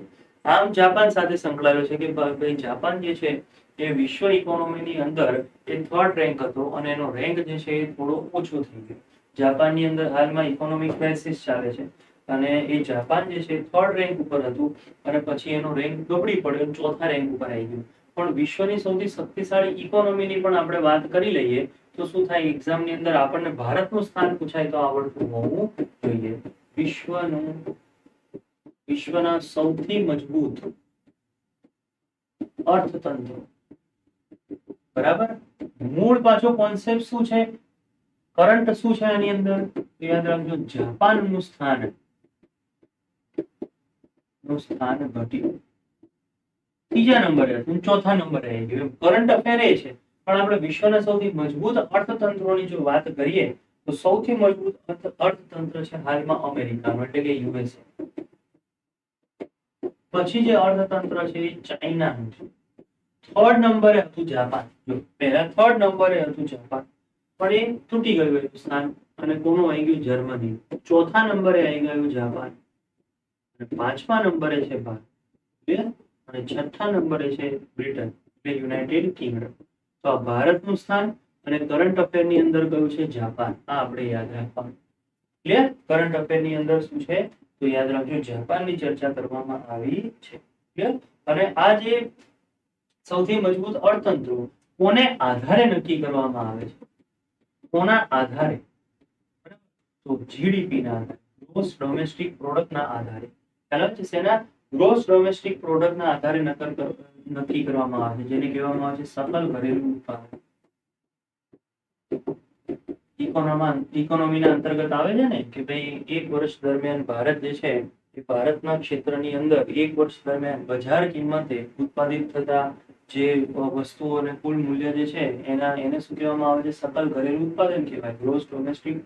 આમ જાપાન સાથે સંકળાયેલો છે કે ભાઈ જાપાન જે છે એ વિશ્વ ઇકોનોમીની અંદર એ 3rd રેન્ક હતો, અને એનો રેન્ક જે છે એ થોડો ઓછો થઈ ગયો. જાપાનની અંદર હાલમાં ઇકોનોમિક ક્રાઇસિસ ચાલે છે, અને એ જાપાન જે છે 3rd રેન્ક ઉપર હતું, અને પછી એનો રેન્ક ગબડી પડ્યો, 4થા રેન્ક ઉપર આવી ગયું. પણ વિશ્વની સૌથી શક્તિશાળી ઇકોનોમીની પણ આપણે વાત કરી લઈએ તો શું થાય? એક્ઝામની અંદર આપણને ભારતનું સ્થાન પૂછાય તો આવડતું હોવું જોઈએ. વિશ્વના સૌથી મજબૂત અર્થતંત્ર. બરાબર, મૂળ પાછો કોન્સેપ્ટ શું છે? કરંટ શું છે આની અંદર? યાદ રાખજો, જાપાનનું સ્થાન ઘટ્યું. 3જા નંબરે હતું, 4થા નંબરે આવી ગયું. કરંટ અફેર એ છે. પણ આપણે વિશ્વના સૌથી મજબૂત અર્થતંત્રોની જો વાત કરીએ તો સૌથી મજબૂત અર્થતંત્ર છે હાલમાં અમેરિકાનું, એટલે કે USA. પછી જે અર્થતંત્ર છે એ ચાઇનાનું છે. 3rd નંબરે હતું જાપાન. જો પહેલા 3rd નંબરે હતું જાપાન, પણ એ તૂટી ગયું સ્થાન, અને કોનું આવી ગયું? જર્મની. 4થા નંબરે આવી ગયું જાપાન, અને 5મા નંબરે છે ભારત, અને 6થા નંબરે છે બ્રિટન, એટલે યુનાઇટેડ કિંગડમ. તો આ ભારતનું સ્થાન, અને કરંટ અફેર ની અંદર કયું છે? જાપાન. આ આપણે યાદ રાખવાનું. ક્લિયર? કરંટ અફેર ની અંદર શું છે તો યાદ રાખજો, જાપાનની ચર્ચા કરવામાં આવી છે. ક્લિયર? અને આ જે સૌથી મજબૂત અર્થતંત્રો કોને આધારે નક્કી કરવામાં આવે છે? કોના આધારે? તો જીડીપી ના આધારે, ગ્રોસ ડોમેસ્ટિક પ્રોડક્ટ ના આધારે. ખ્યાલ છે? શેના? ગ્રોસ ડોમેસ્ટિક પ્રોડક્ટ ના આધારે નક્કી કરવામાં આવે છે, જેને કહેવામાં આવે છે સકલ ઘરેલું ઉત્પાદન. ઇકોનોમીના અંતર્ગત આવે છે ને કે ભાઈ એક વર્ષ દરમિયાન ભારત જે છે એ ભારતના ક્ષેત્રની અંદર એક વર્ષ દરમિયાન બજાર કિંમતે ઉત્પાદિત થતા જે વસ્તુઓને કુલ મૂલ્ય જે છે એને શું કહેવામાં આવે છે? સકલ ઘરેલું ઉત્પાદન કહેવાય, ગ્રોસ ડોમેસ્ટિક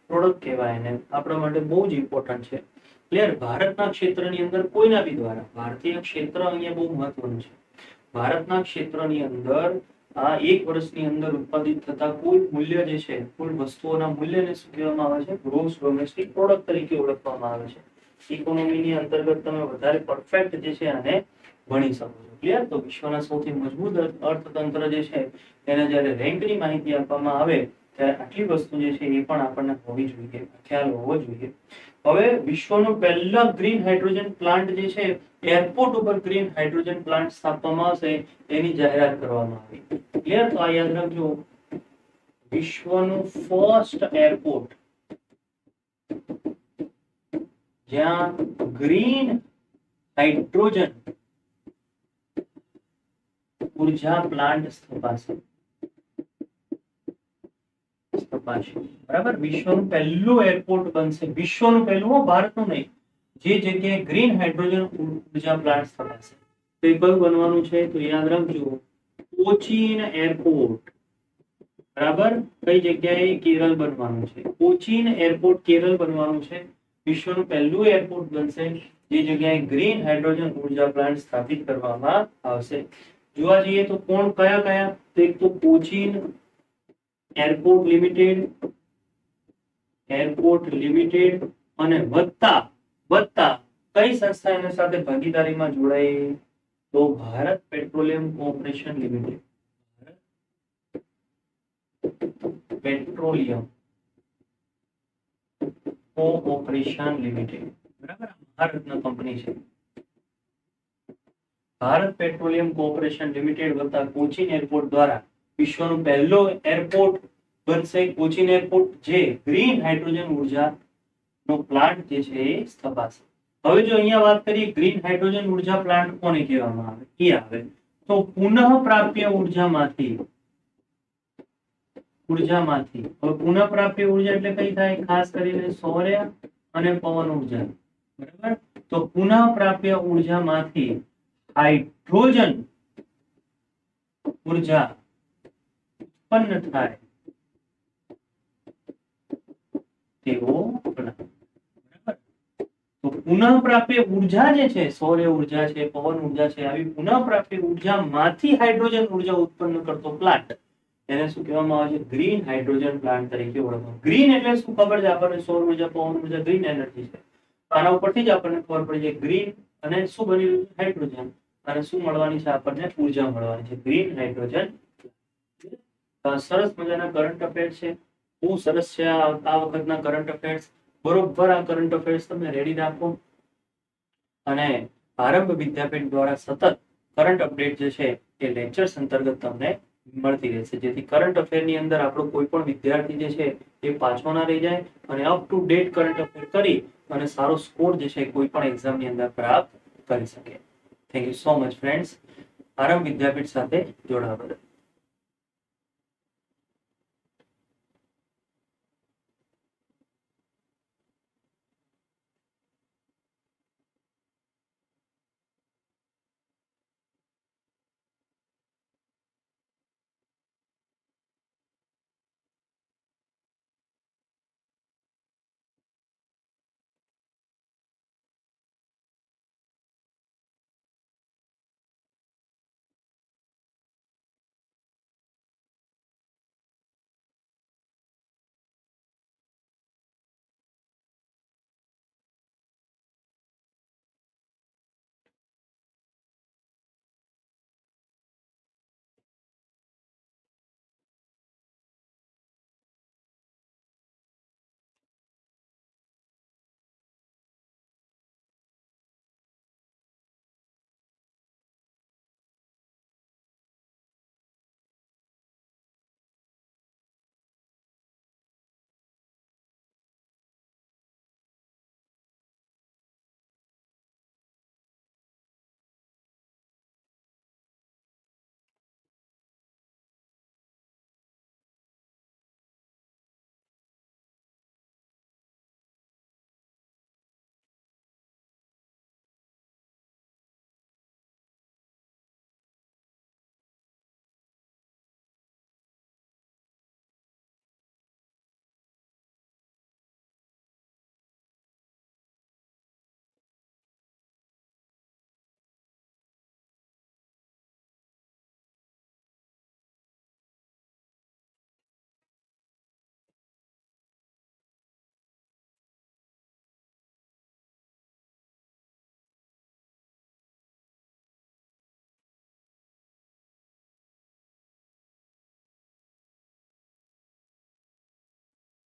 પ્રોડક્ટ કહેવાય. એને આપણા માટે બહુ જ ઇમ્પોર્ટન્ટ છે. ક્લિયર? ભારતના ક્ષેત્રની અંદર કોઈના બી દ્વારા, ભારતીય ક્ષેત્ર અહીંયા બહુ મહત્વનું છે. ભારતના ક્ષેત્રની અંદર આ એક વર્ષની અંદર ઉત્પાદિત થતા કુલ મૂલ્ય જે છે, કુલ વસ્તુઓના મૂલ્યને શું કહેવામાં આવે છે? ગ્રોસ ડોમેસ્ટિક પ્રોડક્ટ તરીકે ઓળખવામાં આવે છે. ઇકોનોમીની અંતર્ગત તમે વધારે પરફેક્ટ જે છે આને ભણી શકો છો. ક્લિયર? તો વિશ્વના સૌથી મજબૂત અર્થતંત્ર જે છે એને જ્યારે રેન્કની માહિતી આપવામાં આવે ત્યારે આટલી વસ્તુ જે છે એ પણ આપણને હોવી જોઈએ, ખ્યાલ હોવો જોઈએ. હવે વિશ્વનો પહેલો ગ્રીન હાઇડ્રોજન પ્લાન્ટ જે છે, એરપોર્ટ ઉપર ગ્રીન હાઇડ્રોજન પ્લાન્ટ સ્થાપવામાં આવશે એની જાહેરાત કરવામાં આવી. ક્લિયર? તો આ યાદ રાખજો, વિશ્વનું ફર્સ્ટ એરપોર્ટ જ્યાં ગ્રીન હાઇડ્રોજન ઉર્જા પ્લાન્ટ સ્થપાશે. બરાબર, વિશ્વનું પહેલું એરપોર્ટ બનશે. વિશ્વનું પહેલું, ભારતનું નહીં. જે જગ્યાએ ગ્રીન હાઇડ્રોજન ઉર્જા પ્લાન્ટ સ્થપાશે તો એ કયું બનવાનું છે? તો યાદ રાખજો, કોચીન એરપોર્ટ. બરાબર. કઈ જગ્યાએ? કેરળ બનવાનું છે. કોચીન એરપોર્ટ કેરળ બનવાનું છે. વિશ્વનું પહેલું એરપોર્ટ બનશે જે જગ્યાએ ગ્રીન હાઇડ્રોજન ઉર્જા પ્લાન્ટ સ્થાપિત કરવામાં આવશે. જોવા જઈએ તો કોણ કયા કયા? તો એક તો કોચીન એરપોર્ટ લિમિટેડ અને વત્તા વત્તા કઈ સંસ્થા એના સાથે ભાગીદારીમાં જોડાઈ? તો Bharat petroleum corporation limited. Petroleum corporation limited. બરાબર. ભારતની કંપની છે. ભારત પેટ્રોલિયમ કોર્પોરેશન લિમિટેડ વત્તા કોચીન એરપોર્ટ દ્વારા વિશ્વનું પહેલો એરપોર્ટ બનશે. કોચીન એરપોર્ટ જે ગ્રીન હાઇડ્રોજન ઉર્જાનો પ્લાન્ટ જે છે એ સ્થપાશે. હવે જો અહીંયા વાત કરીએ ગ્રીન હાઇડ્રોજન ઉર્જા પ્લાન્ટ કોને કહેવામાં આવે? એ આવે તો પુનઃપ્રાપ્ય ઉર્જામાંથી. હવે પુનઃપ્રાપ્ય ઉર્જા એટલે કઈ થાય? ખાસ કરીને સૌર અને પવન ઉર્જા. બરાબર. તો પુનઃપ્રાપ્ય ઉર્જામાંથી હાઇડ્રોજન ઉર્જા ઉત્પન્ન થાય તેવો પ્લાન્ટ. બરાબર. તો પુનઃપ્રાપ્ય ઉર્જા જે છે, સૌર ઉર્જા છે, પવન ઉર્જા છે, આવી પુનઃપ્રાપ્ય ઉર્જામાંથી હાઇડ્રોજન ઉર્જા ઉત્પન્ન કરતો પ્લાન્ટ એને શું કહેવામાં આવે છે? ગ્રીન હાઇડ્રોજન પ્લાન્ટ તરીકે ઓળખવામાં. ગ્રીન એટલે શું ખબર છે આપણને? સૌર ઉર્જા, પવન ઉર્જા, ગ્રીન એનર્જી છે. આના ઉપરથી જ આપણને ખબર પડી જાય ગ્રીન અને શું બન્યું? હાઇડ્રોજન. અને શું મળવાની છે આપણને? ઉર્જા મળવાની છે. Green hydrogen. સરસ મજાના કરંટ અફેર્સ છે. બહુ સરસ છે આ વખતના કરંટ અફેર્સ. બરોબર આ કરંટ અફેર્સ તમે રેડી રાખો અને આરંભ વિદ્યાપીઠ દ્વારા સતત કરંટ અપડેટ જે છે એ લેક્ચર્સ અંતર્ગત તમને મળતી રહેશે, જેથી કરંટ અફેરની અંદર આપણો કોઈ પણ વિદ્યાર્થી જે છે એ પાછો ના રહી જાય અને up to date current affair કરી અને સારો સ્કોર જે છે કોઈ પણ એક્ઝામની અંદર પ્રાપ્ત કરી શકે. Thank you so much friends. આરંભ વિદ્યાપીઠ સાથે જોડાવા બદલ.